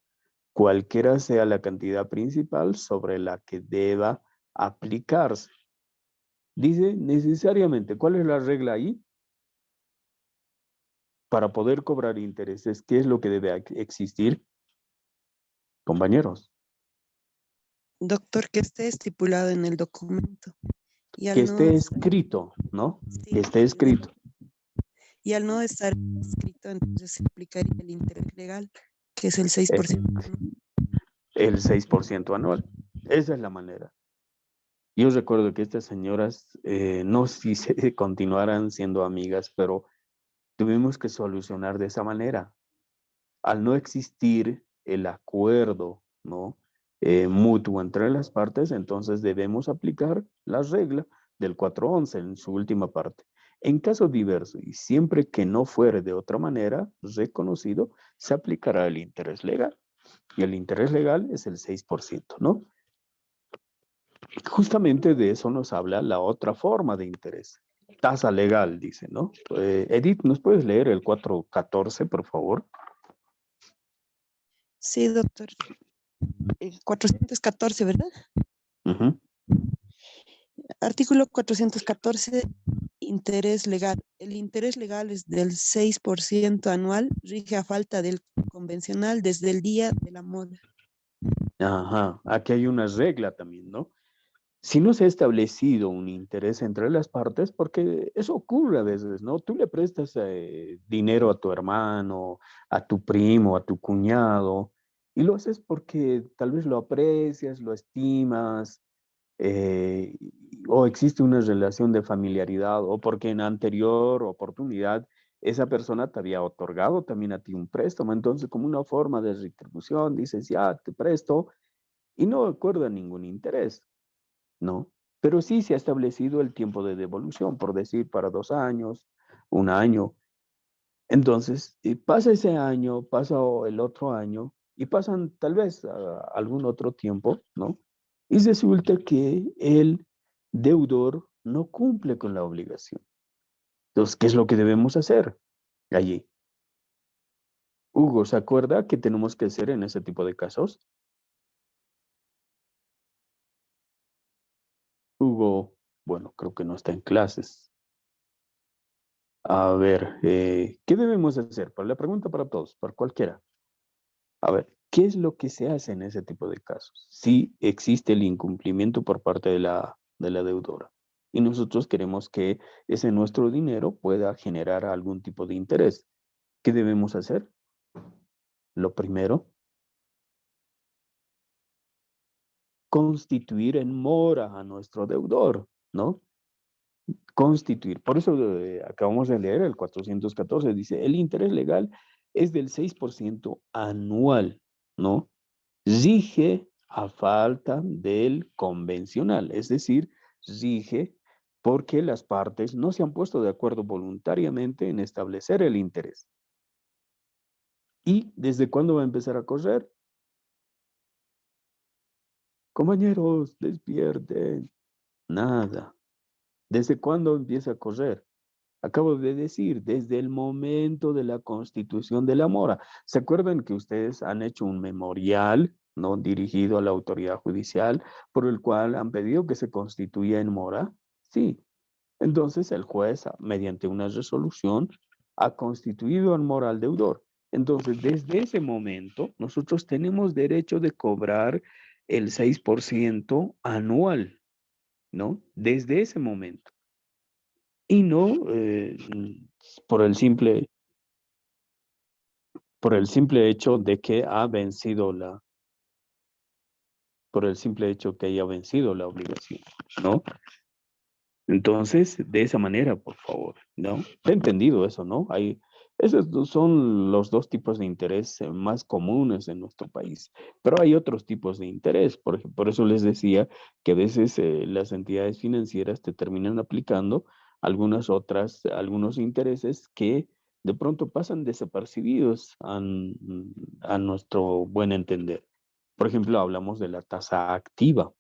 cualquiera sea la cantidad principal sobre la que deba aplicarse. Dice necesariamente, ¿cuál es la regla ahí? Para poder cobrar intereses, ¿qué es lo que debe existir? Compañeros, Doctor, que esté estipulado en el documento. Y que al no, esté escrito, ¿no? sí, Que esté escrito. y al no estar escrito, entonces se aplicaría el interés legal, que es el 6%. El 6% anual. Esa es la manera. Yo recuerdo que estas señoras, no sé si se continuaran siendo amigas, pero tuvimos que solucionar de esa manera. Al no existir el acuerdo, ¿no? Mutuo entre las partes, entonces debemos aplicar la regla del 411 en su última parte. En caso diverso y siempre que no fuere de otra manera reconocido, se aplicará el interés legal. Y el interés legal es el 6%, ¿no? Justamente de eso nos habla la otra forma de interés. Tasa legal, dice, ¿no? Edith, ¿nos puedes leer el 414, por favor? Sí, doctor. 414, ¿verdad? Ujú. Artículo 414, interés legal. El interés legal es del 6% anual, rige a falta del convencional desde el día de la moda. Ajá, aquí hay una regla también, ¿no? Si no se ha establecido un interés entre las partes, porque eso ocurre a veces, ¿no? Tú le prestas dinero a tu hermano, a tu primo, a tu cuñado, y lo haces porque tal vez lo aprecias, lo estimas, eh, o existe una relación de familiaridad, o porque en anterior oportunidad esa persona te había otorgado también a ti un préstamo, entonces como una forma de retribución dices, ya te presto, y no acuerda ningún interés, ¿no? Pero sí se ha establecido el tiempo de devolución, por decir, para 2 años, 1 año. Entonces, pasa ese año, pasa el otro año, y pasan tal vez algún otro tiempo, ¿no? Y resulta que el deudor no cumple con la obligación. Entonces, ¿qué es lo que debemos hacer allí? Hugo, ¿se acuerda qué tenemos que hacer en ese tipo de casos? Hugo, bueno, creo que no está en clases. A ver, ¿qué debemos hacer? Para la pregunta para todos, para cualquiera. A ver, ¿qué es lo que se hace en ese tipo de casos? Si existe el incumplimiento por parte de la deudora y nosotros queremos que ese nuestro dinero pueda generar algún tipo de interés. ¿qué debemos hacer? Lo primero, constituir en mora a nuestro deudor, ¿no? Constituir. Por eso acabamos de leer el 414, dice, el interés legal es del 6% anual, ¿no? Rige a falta del convencional, es decir, rige porque las partes no se han puesto de acuerdo voluntariamente en establecer el interés. ¿Y desde cuándo va a empezar a correr? Compañeros, despierten. Nada. ¿Desde cuándo empieza a correr? Acabo de decir, desde el momento de la constitución de la mora. ¿Se acuerdan que ustedes han hecho un memorial, ¿no? Dirigido a la autoridad judicial, por el cual han pedido que se constituya en mora? Sí. Entonces el juez, mediante una resolución, ha constituido en mora al deudor. Entonces, desde ese momento, nosotros tenemos derecho de cobrar el 6% anual, ¿no? Desde ese momento. Y no por el simple hecho de que por el simple hecho que haya vencido la obligación, ¿no? Entonces, de esa manera, por favor, ¿no? He entendido eso, ¿no? Esos son los dos tipos de interés más comunes en nuestro país, pero hay otros tipos de interés. Por eso les decía que a veces las entidades financieras te terminan aplicando algunos intereses que de pronto pasan desapercibidos a nuestro buen entender. Por ejemplo, hablamos de la tasa activa.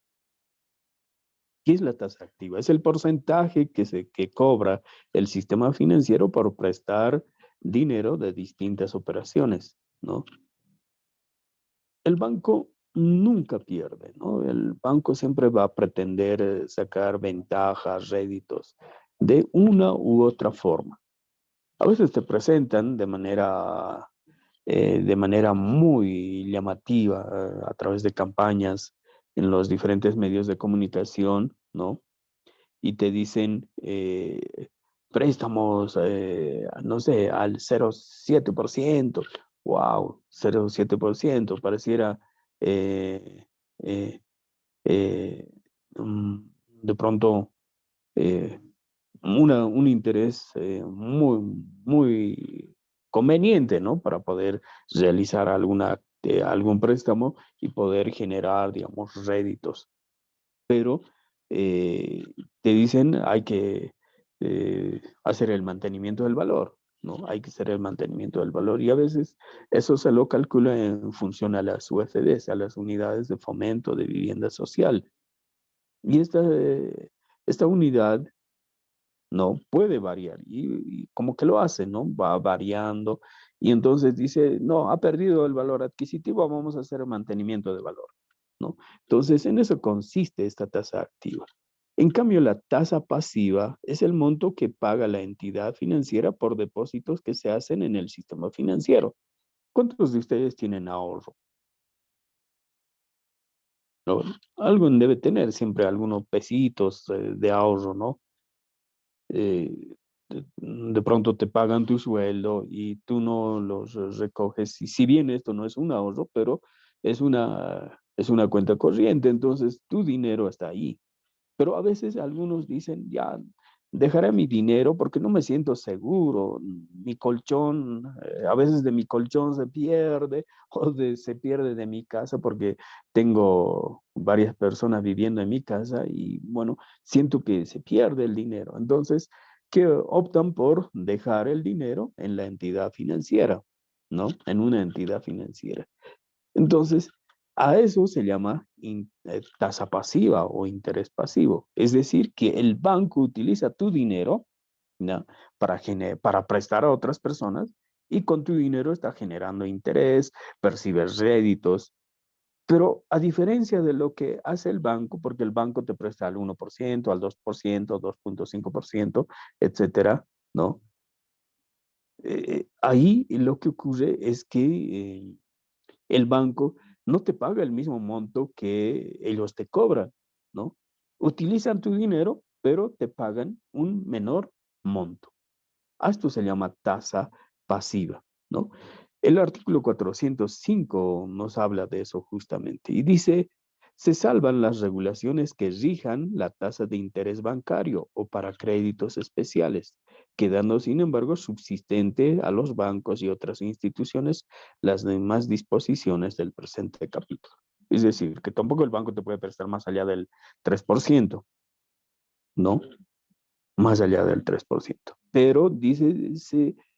¿Qué es la tasa activa? Es el porcentaje que cobra el sistema financiero por prestar dinero de distintas operaciones, ¿no? El banco nunca pierde, ¿no? El banco siempre va a pretender sacar ventajas, réditos, de una u otra forma. A veces te presentan de manera muy llamativa a través de campañas en los diferentes medios de comunicación, ¿no? Y te dicen préstamos, no sé, al 0,7%. Wow, 0,7%. Pareciera eh, eh, eh, mm, de pronto eh, un interés muy conveniente, ¿no? Para poder realizar algún préstamo y poder generar, digamos, réditos. Pero te dicen hay que hacer el mantenimiento del valor, ¿no? Hay que hacer el mantenimiento del valor y a veces eso se lo calcula en función a las UFDs, a las unidades de fomento de vivienda social. Y esta unidad no puede variar y como que lo hace, ¿no? Va variando y entonces dice, no, ha perdido el valor adquisitivo, vamos a hacer mantenimiento de valor, ¿no? Entonces, en eso consiste esta tasa activa. En cambio, la tasa pasiva es el monto que paga la entidad financiera por depósitos que se hacen en el sistema financiero. ¿Cuántos de ustedes tienen ahorro? ¿No? Algo debe tener siempre algunos pesitos de ahorro, ¿no? De pronto te pagan tu sueldo y tú no los recoges. Y si bien esto no es un ahorro, pero es una cuenta corriente, entonces tu dinero está ahí. Pero a veces algunos dicen, ya, dejaré mi dinero porque no me siento seguro. Mi colchón, a veces de mi colchón se pierde o se pierde de mi casa porque tengo varias personas viviendo en mi casa y bueno, siento que se pierde el dinero. Entonces, que optan por dejar el dinero en la entidad financiera, ¿no? En una entidad financiera. Entonces, a eso se llama tasa pasiva o interés pasivo. Es decir, que el banco utiliza tu dinero, ¿no? para prestar a otras personas y con tu dinero está generando interés, percibes réditos. Pero a diferencia de lo que hace el banco, porque el banco te presta al 1%, al 2%, 2,5%, etcétera, ¿no? Ahí lo que ocurre es que el banco no te paga el mismo monto que ellos te cobran, ¿no? Utilizan tu dinero, pero te pagan un menor monto. A esto se llama tasa pasiva. ¿no? El artículo 405 nos habla de eso justamente y dice, se salvan las regulaciones que rijan la tasa de interés bancario o para créditos especiales, quedando sin embargo subsistente a los bancos y otras instituciones las demás disposiciones del presente capítulo. Es decir, que tampoco el banco te puede prestar más allá del 3%, ¿no? Más allá del 3%. Pero dice,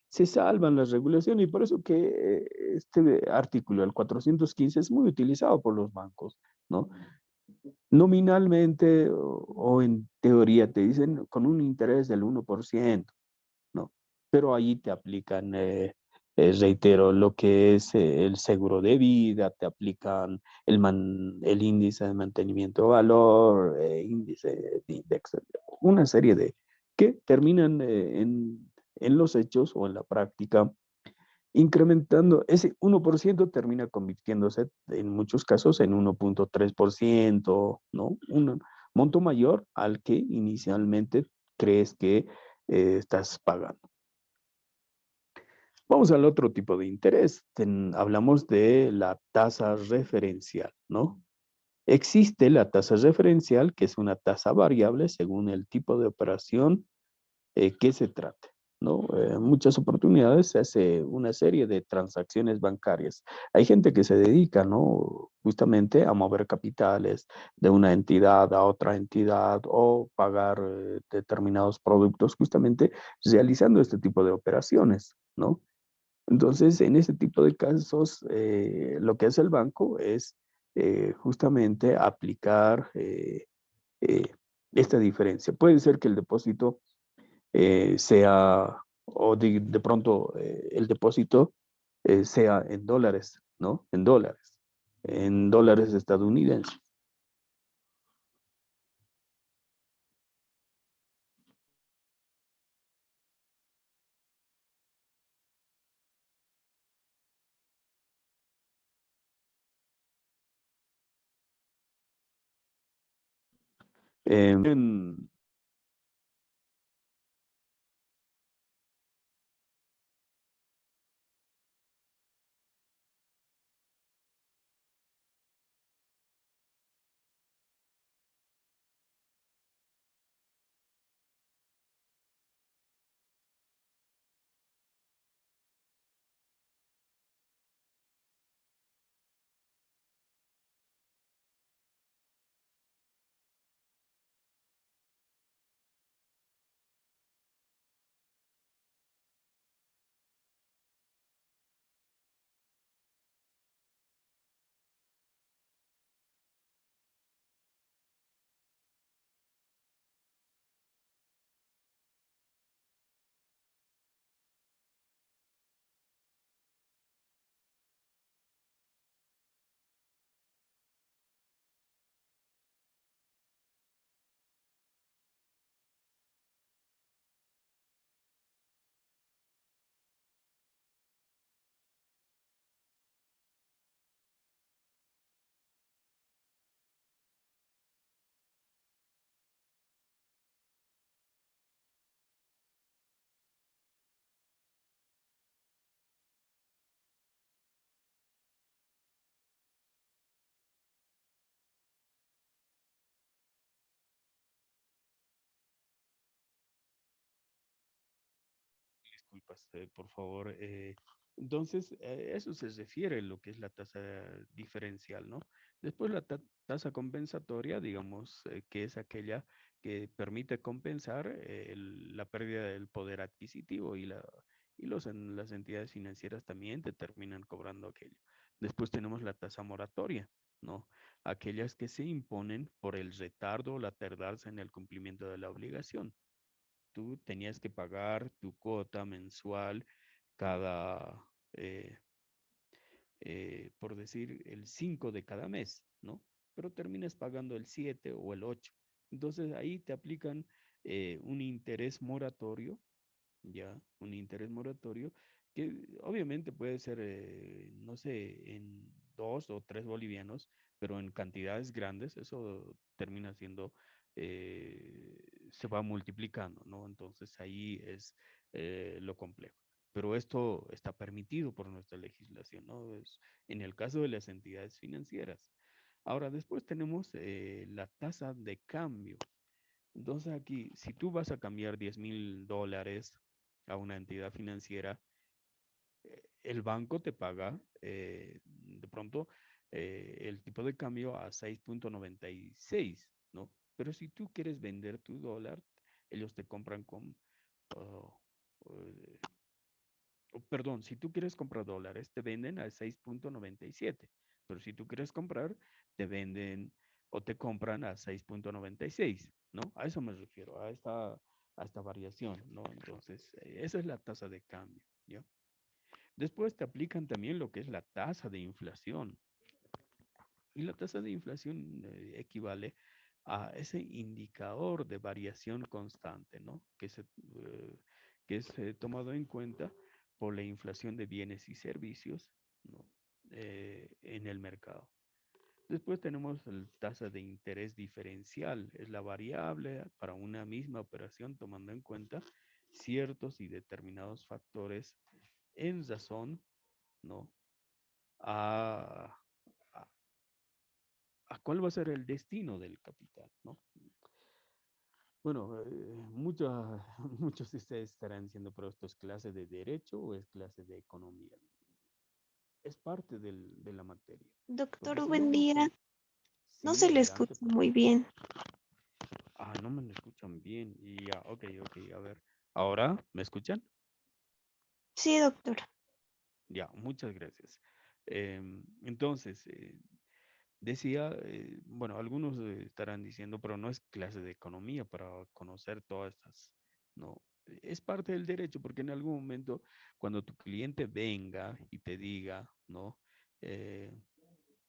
se salvan las regulaciones y por eso que este artículo, el 415, es muy utilizado por los bancos, ¿no? Nominalmente o en teoría te dicen con un interés del 1%, ¿no? Pero ahí te aplican, reitero, lo que es el seguro de vida, te aplican el índice de mantenimiento de valor, índice de index, una serie de que terminan en los hechos o en la práctica incrementando, ese 1% termina convirtiéndose en muchos casos en 1.3%, ¿no? Un monto mayor al que inicialmente crees que estás pagando. Vamos al otro tipo de interés. Hablamos de la tasa referencial, ¿no? Existe la tasa referencial, que es una tasa variable según el tipo de operación que se trate, ¿no? En muchas oportunidades se hace una serie de transacciones bancarias. Hay gente que se dedica, ¿no? Justamente a mover capitales de una entidad a otra entidad o pagar determinados productos, justamente realizando este tipo de operaciones, ¿no? Entonces, en ese tipo de casos, lo que hace el banco es justamente aplicar eh, esta diferencia. Puede ser que el depósito sea, o de pronto el depósito sea en dólares, ¿no? En dólares estadounidenses. En, disculpas, por favor. Entonces, eso se refiere a lo que es la tasa diferencial, ¿no? Después la tasa compensatoria, digamos, que es aquella que permite compensar la pérdida del poder adquisitivo las entidades financieras también te terminan cobrando aquello. Después tenemos la tasa moratoria, ¿no? Aquellas que se imponen por el retardo o la tardanza en el cumplimiento de la obligación. Tú tenías que pagar tu cuota mensual cada, eh, por decir, el 5 de cada mes, ¿no? Pero terminas pagando el 7 o el 8. Entonces ahí te aplican un interés moratorio, ya, un interés moratorio que obviamente puede ser, no sé, en 2 o 3 bolivianos, pero en cantidades grandes eso termina siendo, se va multiplicando, ¿no? Entonces ahí es lo complejo. pero esto está permitido por nuestra legislación, ¿no? Es en el caso de las entidades financieras. Ahora, después tenemos la tasa de cambio. Entonces aquí, si tú vas a cambiar $10,000 a una entidad financiera, el banco te paga de pronto el tipo de cambio a 6.96, ¿no? Pero si tú quieres vender tu dólar, ellos te compran con, oh, eh, perdón, si tú quieres comprar dólares, te venden a 6.97. Pero si tú quieres comprar, te venden o te compran a 6.96, ¿no? A eso me refiero, a esta variación, ¿no? Entonces, esa es la tasa de cambio, ¿ya? Después te aplican también lo que es la tasa de inflación. Y la tasa de inflación equivale a ese indicador de variación constante, ¿no? Que es tomado en cuenta por la inflación de bienes y servicios, ¿no? En el mercado. Después tenemos la tasa de interés diferencial. Es la variable para una misma operación tomando en cuenta ciertos y determinados factores en razón, ¿no? A, a, a cuál va a ser el destino del capital, ¿no? Bueno, muchos de ustedes estarán diciendo, pero ¿esto es clase de derecho o es clase de economía? Es parte de la materia. Porque Doctor, si buen no, día. No sí, se le adelante. escucha muy bien. No me lo escuchan bien. Y ya, ok, a ver. ¿Ahora me escuchan? Sí, doctor. Ya, muchas gracias. Entonces, decía, bueno, algunos estarán diciendo, pero no es clase de economía para conocer todas estas, no, es parte del derecho, porque en algún momento cuando tu cliente venga y te diga, ¿no? Eh,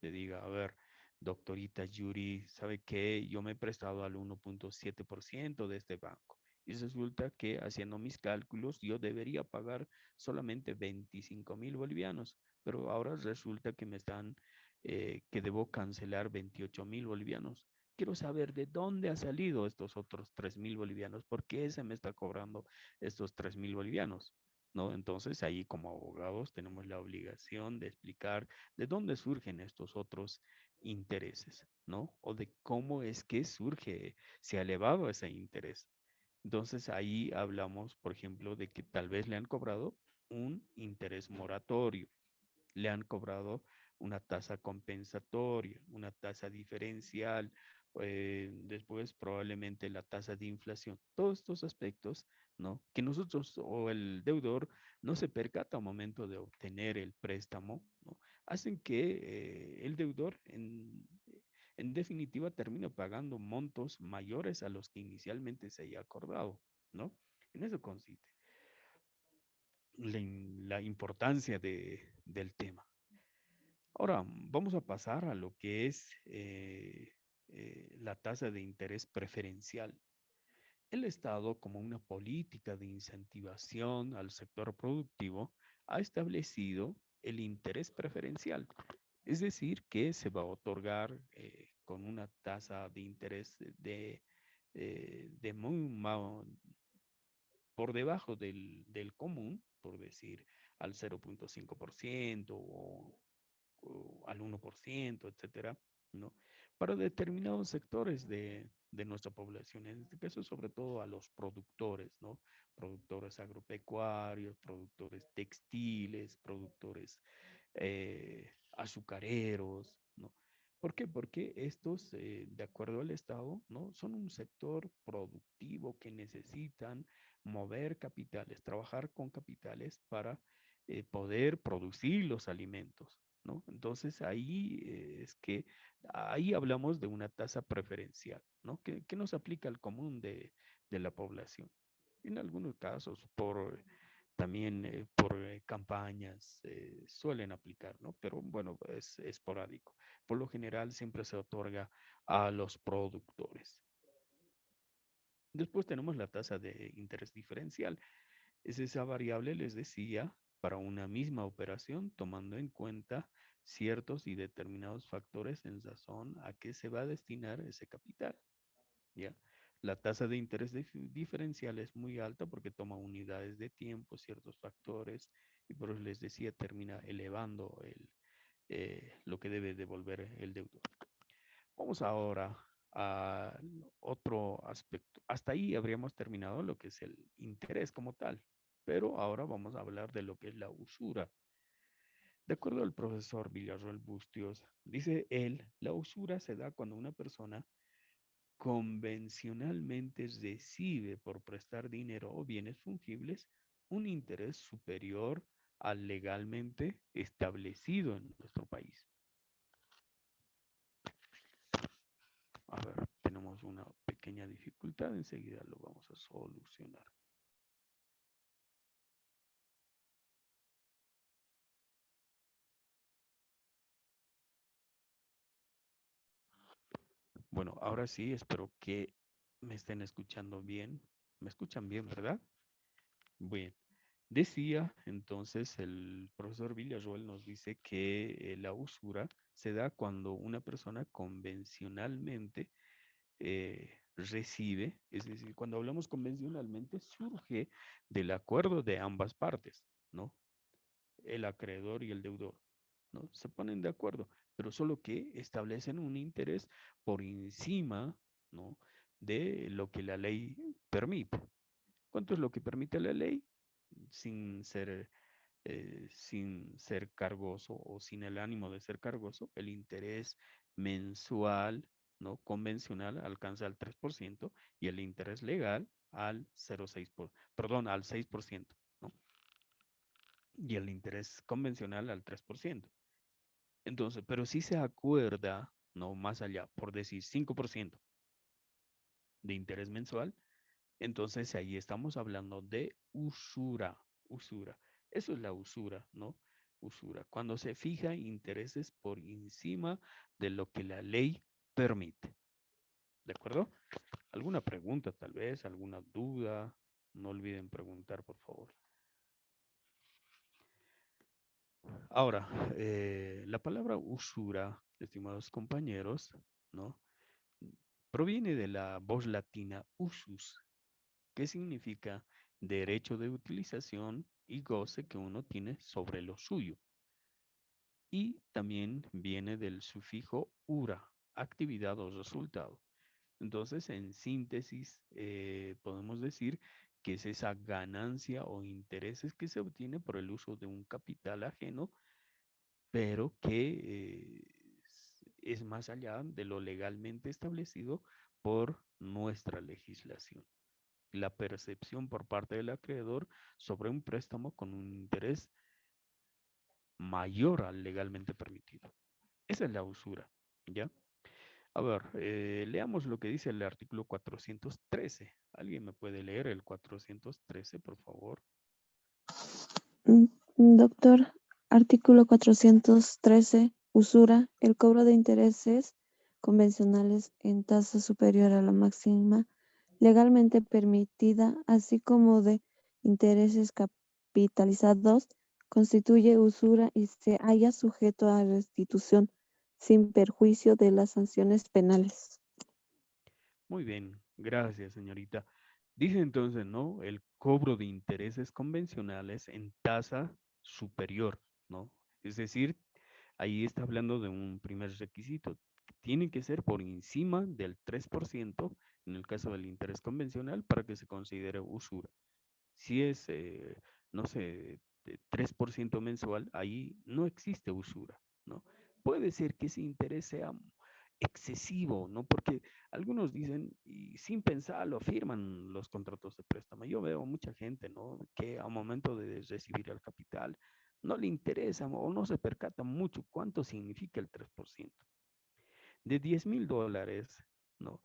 Te diga, a ver, doctorita Yuri, ¿sabe qué? Yo me he prestado al 1.7% de este banco. Y resulta que haciendo mis cálculos yo debería pagar solamente 25,000 bolivianos, pero ahora resulta que me están, que debo cancelar 28,000 bolivianos. Quiero saber de dónde ha salido estos otros 3,000 bolivianos, por qué se me está cobrando estos 3,000 bolivianos, ¿no? Entonces ahí como abogados tenemos la obligación de explicar de dónde surgen estos otros intereses, ¿no? O de cómo es que surge, se ha elevado ese interés. Entonces ahí hablamos, por ejemplo, de que tal vez le han cobrado un interés moratorio, le han cobrado una tasa compensatoria, una tasa diferencial, después probablemente la tasa de inflación. Todos estos aspectos, ¿no? Que nosotros o el deudor no se percata al momento de obtener el préstamo, ¿no? Hacen que el deudor en definitiva termine pagando montos mayores a los que inicialmente se haya acordado, ¿no? En eso consiste la importancia del tema. Ahora vamos a pasar a lo que es la tasa de interés preferencial. El Estado, como una política de incentivación al sector productivo, ha establecido el interés preferencial. Es decir, que se va a otorgar con una tasa de interés de por debajo del común, por decir al 0.5% o al 1%, etcétera, ¿no? Para determinados sectores de nuestra población, en este caso sobre todo a los productores, ¿no? Productores agropecuarios, productores textiles, productores azucareros, ¿no? ¿Por qué? Porque estos, de acuerdo al Estado, ¿no? Son un sector productivo que necesitan mover capitales, trabajar con capitales para poder producir los alimentos, ¿no? Entonces ahí es que ahí hablamos de una tasa preferencial, ¿no? Que nos aplica al común de la población. En algunos casos, también por campañas suelen aplicar, ¿no? Pero bueno, es esporádico. Por lo general siempre se otorga a los productores. Después tenemos la tasa de interés diferencial. Es esa variable, les decía, para una misma operación, tomando en cuenta ciertos y determinados factores en razón a qué se va a destinar ese capital, ¿ya? La tasa de interés diferencial es muy alta porque toma unidades de tiempo, ciertos factores, y por eso les decía, termina elevando lo que debe devolver el deudor. Vamos ahora a otro aspecto. Hasta ahí habríamos terminado lo que es el interés como tal, pero ahora vamos a hablar de lo que es la usura. De acuerdo al profesor Villarroel Bustios, dice él, la usura se da cuando una persona convencionalmente recibe por prestar dinero o bienes fungibles un interés superior al legalmente establecido en nuestro país. A ver, tenemos una pequeña dificultad, enseguida lo vamos a solucionar. Bueno, ahora sí, espero que me estén escuchando bien. ¿Me escuchan bien, verdad? Bien. Decía entonces el profesor Villarroel nos dice que la usura se da cuando una persona convencionalmente recibe, es decir, cuando hablamos convencionalmente surge del acuerdo de ambas partes, ¿no? El acreedor y el deudor, ¿no? Se ponen de acuerdo, pero solo que establecen un interés por encima, ¿no? De lo que la ley permite. ¿Cuánto es lo que permite la ley? Sin ser cargoso o sin el ánimo de ser cargoso, el interés mensual, ¿no? Convencional alcanza el 3% y el interés legal al 6%, ¿no? Y el interés convencional al 3%. Entonces, pero si se acuerda, no más allá, por decir 5% de interés mensual, entonces ahí estamos hablando de usura, usura. Eso es la usura, ¿no? Usura. Cuando se fija intereses por encima de lo que la ley permite. ¿De acuerdo? ¿Alguna pregunta tal vez? ¿Alguna duda? No olviden preguntar, por favor. Ahora, la palabra usura, estimados compañeros, ¿no? Proviene de la voz latina usus, que significa derecho de utilización y goce que uno tiene sobre lo suyo. Y también viene del sufijo ura, actividad o resultado. Entonces, en síntesis, podemos decir que es esa ganancia o intereses que se obtiene por el uso de un capital ajeno, pero que es más allá de lo legalmente establecido por nuestra legislación. La percepción por parte del acreedor sobre un préstamo con un interés mayor al legalmente permitido. Esa es la usura, ¿ya? A ver, leamos lo que dice el artículo 413. ¿Alguien me puede leer el 413, por favor? Doctor, artículo 413, usura, el cobro de intereses convencionales en tasa superior a la máxima legalmente permitida, así como de intereses capitalizados, constituye usura y se halla sujeto a restitución sin perjuicio de las sanciones penales. Muy bien, gracias, señorita. Dice entonces, ¿no? El cobro de intereses convencionales en tasa superior, ¿no? Es decir, ahí está hablando de un primer requisito. Tiene que ser por encima del 3% en el caso del interés convencional para que se considere usura. Si es, no sé, de 3% mensual, ahí no existe usura, ¿no? Puede ser que ese interés sea excesivo, ¿no? Porque algunos dicen, y sin pensarlo, firman los contratos de préstamo. Yo veo mucha gente, ¿no? Que a momento de recibir el capital no le interesa o no se percata mucho cuánto significa el 3%. De $10,000, ¿no?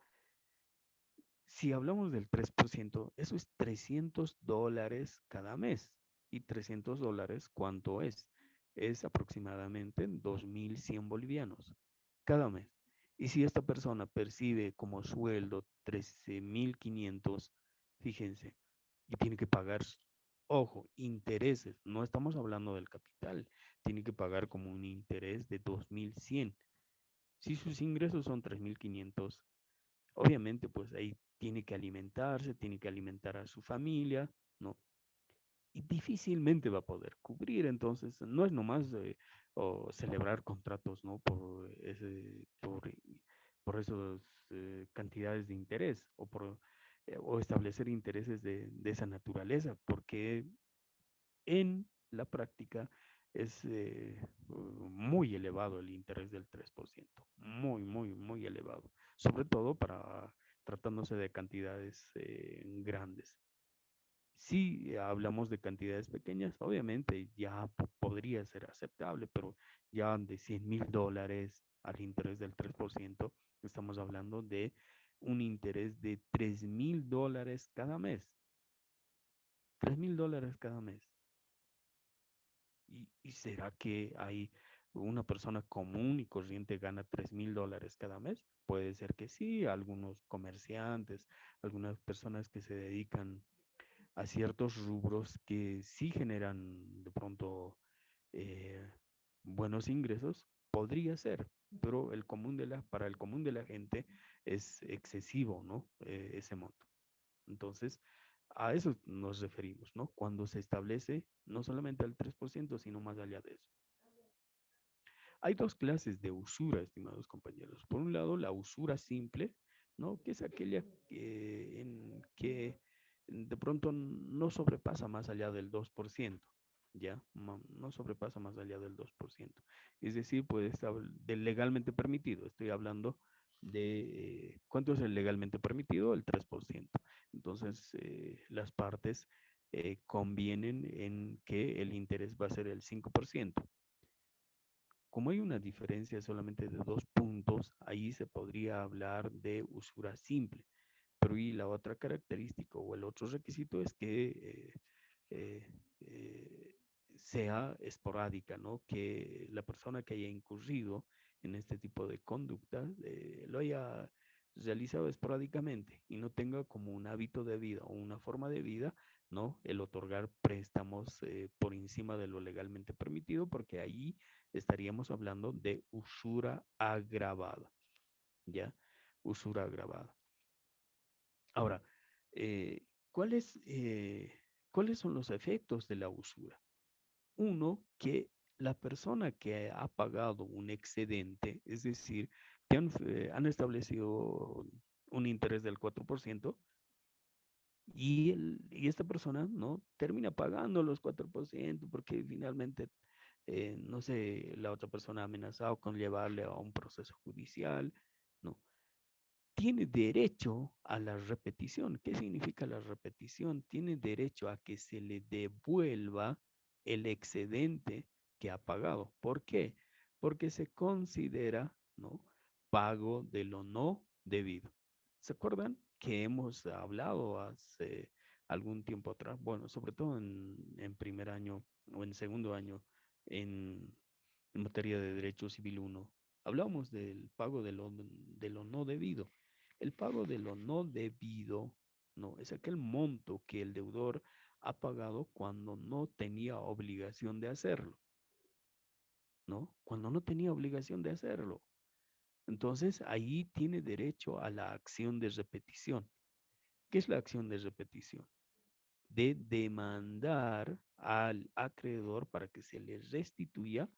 Si hablamos del 3%, eso es $300 cada mes. ¿Y $300 cuánto es? Es aproximadamente 2.100 bolivianos cada mes. Y si esta persona percibe como sueldo 13.500, fíjense, y tiene que pagar, ojo, intereses, no estamos hablando del capital, tiene que pagar como un interés de 2.100. Si sus ingresos son 3.500, obviamente, pues ahí tiene que alimentarse, tiene que alimentar a su familia, ¿no? Y difícilmente va a poder cubrir. Entonces, no es nomás o celebrar contratos, ¿no? Por esas cantidades de interés o establecer intereses de esa naturaleza, porque en la práctica es muy elevado el interés del 3%, muy, muy, muy elevado, sobre todo para tratándose de cantidades grandes. Si hablamos de cantidades pequeñas, obviamente ya podría ser aceptable, pero ya de $100,000 al interés del 3%, estamos hablando de un interés de $3,000 cada mes. $3,000 cada mes. ¿Y será que hay una persona común y corriente gana $3,000 cada mes? Puede ser que sí, algunos comerciantes, algunas personas que se dedican a ciertos rubros que sí generan de pronto eh, buenos ingresos, podría ser, pero para el común de la gente es excesivo, ¿no? Ese monto. Entonces, a eso nos referimos, ¿no? Cuando se establece no solamente al 3%, sino más allá de eso. Hay dos clases de usura, estimados compañeros. Por un lado, la usura simple, ¿no? Que es aquella en que de pronto no sobrepasa más allá del 2%, ¿ya? No sobrepasa más allá del 2%. Es decir, puede estar legalmente permitido. Estoy hablando de ¿cuánto es el legalmente permitido? El 3%. Entonces, las partes convienen en que el interés va a ser el 5%. Como hay una diferencia solamente de 2 puntos, ahí se podría hablar de usura simple. Pero y la otra característica o el otro requisito es que eh, eh, sea esporádica, ¿no? Que la persona que haya incurrido en este tipo de conducta lo haya realizado esporádicamente y no tenga como un hábito de vida o una forma de vida, ¿no? El otorgar préstamos por encima de lo legalmente permitido, porque ahí estaríamos hablando de usura agravada, ¿ya? Usura agravada. Ahora, eh, ¿cuáles, eh, ¿cuáles son los efectos de la usura? Uno, que la persona que ha pagado un excedente, es decir, que han establecido un interés del 4%, y esta persona no termina pagando los 4% porque finalmente, no sé, la otra persona ha amenazado con llevarle a un proceso judicial, ¿no? Tiene derecho a la repetición. ¿Qué significa la repetición? Tiene derecho a que se le devuelva el excedente que ha pagado. ¿Por qué? Porque se considera, ¿no?, pago de lo no debido. ¿Se acuerdan que hemos hablado hace algún tiempo atrás? Bueno, sobre todo en primer año o en segundo año en materia de Derecho Civil 1. Hablamos del pago de lo no debido. El pago de lo no debido, no, es aquel monto que el deudor ha pagado cuando no tenía obligación de hacerlo, ¿no? Cuando no tenía obligación de hacerlo. Entonces, ahí tiene derecho a la acción de repetición. ¿Qué es la acción de repetición? De demandar al acreedor para que se le restituya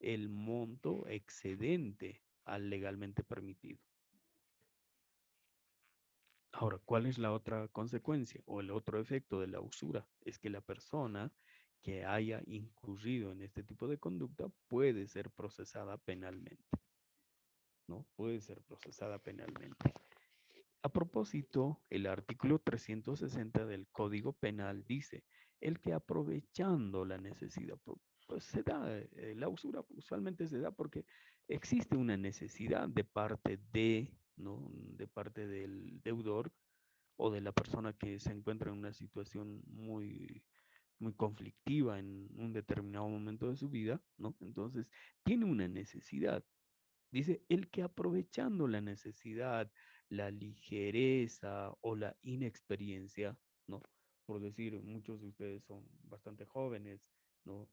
el monto excedente al legalmente permitido. Ahora, ¿cuál es la otra consecuencia o el otro efecto de la usura? Es que la persona que haya incurrido en este tipo de conducta puede ser procesada penalmente, ¿no? Puede ser procesada penalmente. A propósito, el artículo 360 del Código Penal dice, el que aprovechando la necesidad, pues se da, la usura usualmente se da porque existe una necesidad de parte de, ¿no?, de parte del deudor o de la persona que se encuentra en una situación muy, muy conflictiva en un determinado momento de su vida, ¿no? Entonces, tiene una necesidad. Dice, el que aprovechando la necesidad, la ligereza o la inexperiencia, ¿no? Por decir, muchos de ustedes son bastante jóvenes, ¿no?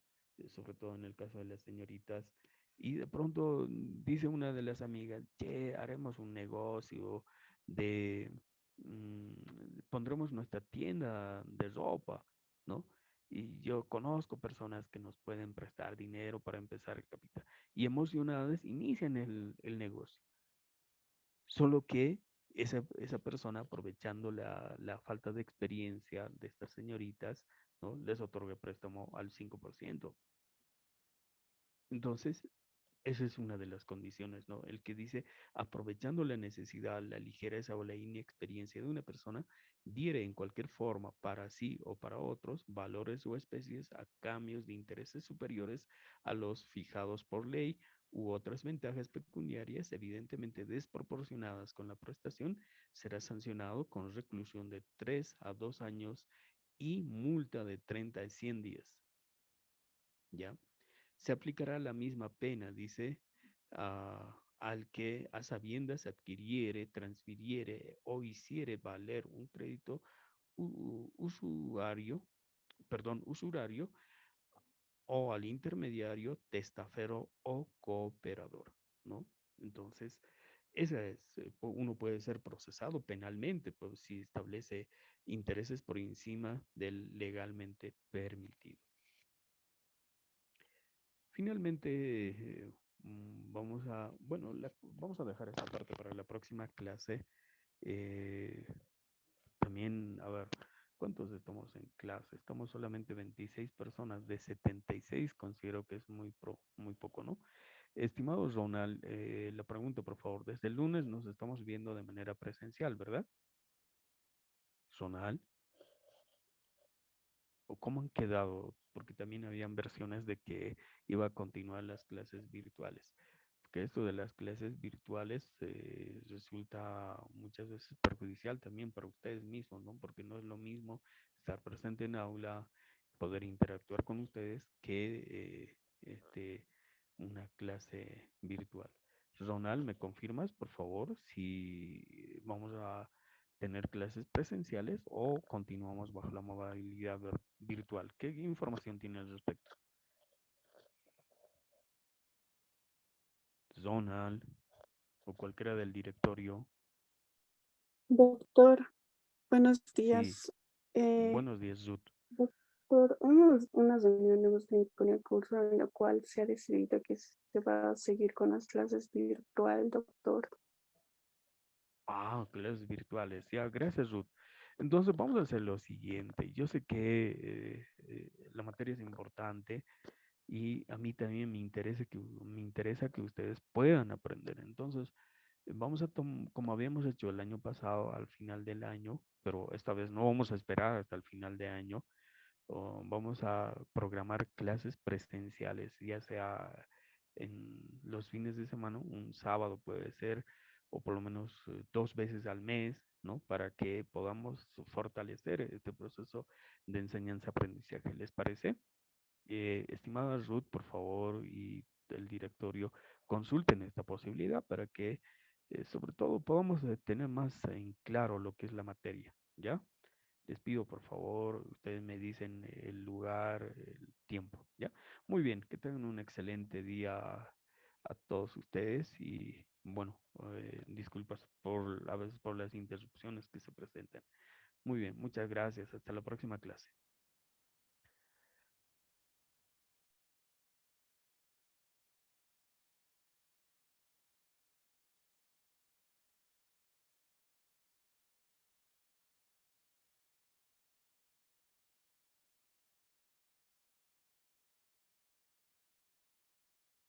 Sobre todo en el caso de las señoritas. Y de pronto dice una de las amigas, che, haremos un negocio de, pondremos nuestra tienda de ropa, ¿no? Y yo conozco personas que nos pueden prestar dinero para empezar el capital y emocionadas inician el negocio. Solo que esa persona, aprovechando la falta de experiencia de estas señoritas, ¿no? Les otorga préstamo al 5%. Entonces, esa es una de las condiciones, ¿no? El que dice, aprovechando la necesidad, la ligereza o la inexperiencia de una persona, diere en cualquier forma para sí o para otros valores o especies a cambios de intereses superiores a los fijados por ley u otras ventajas pecuniarias evidentemente desproporcionadas con la prestación, será sancionado con reclusión de 3 a 2 años y multa de 30 a 100 días. ¿Ya? Se aplicará la misma pena, dice, al que a sabiendas adquiriere, transfiriere o hiciere valer un crédito usurario o al intermediario, testaferro o cooperador, ¿no? Entonces, uno puede ser procesado penalmente, pues, si establece intereses por encima del legalmente permitido. Finalmente, vamos a dejar esta parte para la próxima clase. También, a ver, ¿cuántos estamos en clase? Estamos solamente 26 personas, de 76 considero que es muy poco, ¿no? Estimado Ronald, la pregunta, por favor, desde el lunes nos estamos viendo de manera presencial, ¿verdad? Ronald, ¿o cómo han quedado? Porque también habían versiones de que iba a continuar las clases virtuales. Que esto de las clases virtuales resulta muchas veces perjudicial también para ustedes mismos, ¿no? Porque no es lo mismo estar presente en aula, poder interactuar con ustedes que una clase virtual. Ronald, ¿me confirmas, por favor, si vamos a tener clases presenciales o continuamos bajo la modalidad virtual? ¿Qué información tiene al respecto? Ronald o cualquiera del directorio. Doctor, buenos Sí, días. buenos días, Ruth. Doctor, una reunión hemos tenido con el curso en la cual se ha decidido que se va a seguir con las clases virtual, doctor. Ah, clases virtuales. Ya, gracias, Ruth. Entonces vamos a hacer lo siguiente. Yo sé que la materia es importante y a mí también me interesa que ustedes puedan aprender. Entonces, vamos a como habíamos hecho el año pasado, al final del año, pero esta vez no vamos a esperar hasta el final de año. Vamos a programar clases presenciales, ya sea en los fines de semana, un sábado puede ser, o por lo menos 2 veces al mes, ¿no? Para que podamos fortalecer este proceso de enseñanza-aprendizaje. ¿Les parece? Estimada Ruth, por favor, y el directorio, consulten esta posibilidad para que, sobre todo, podamos tener más en claro lo que es la materia, ¿ya? Les pido, por favor, ustedes me dicen el lugar, el tiempo, ¿ya? Muy bien, que tengan un excelente día a todos ustedes y, bueno, disculpas a veces por las interrupciones que se presentan. Muy bien, muchas gracias. Hasta la próxima clase.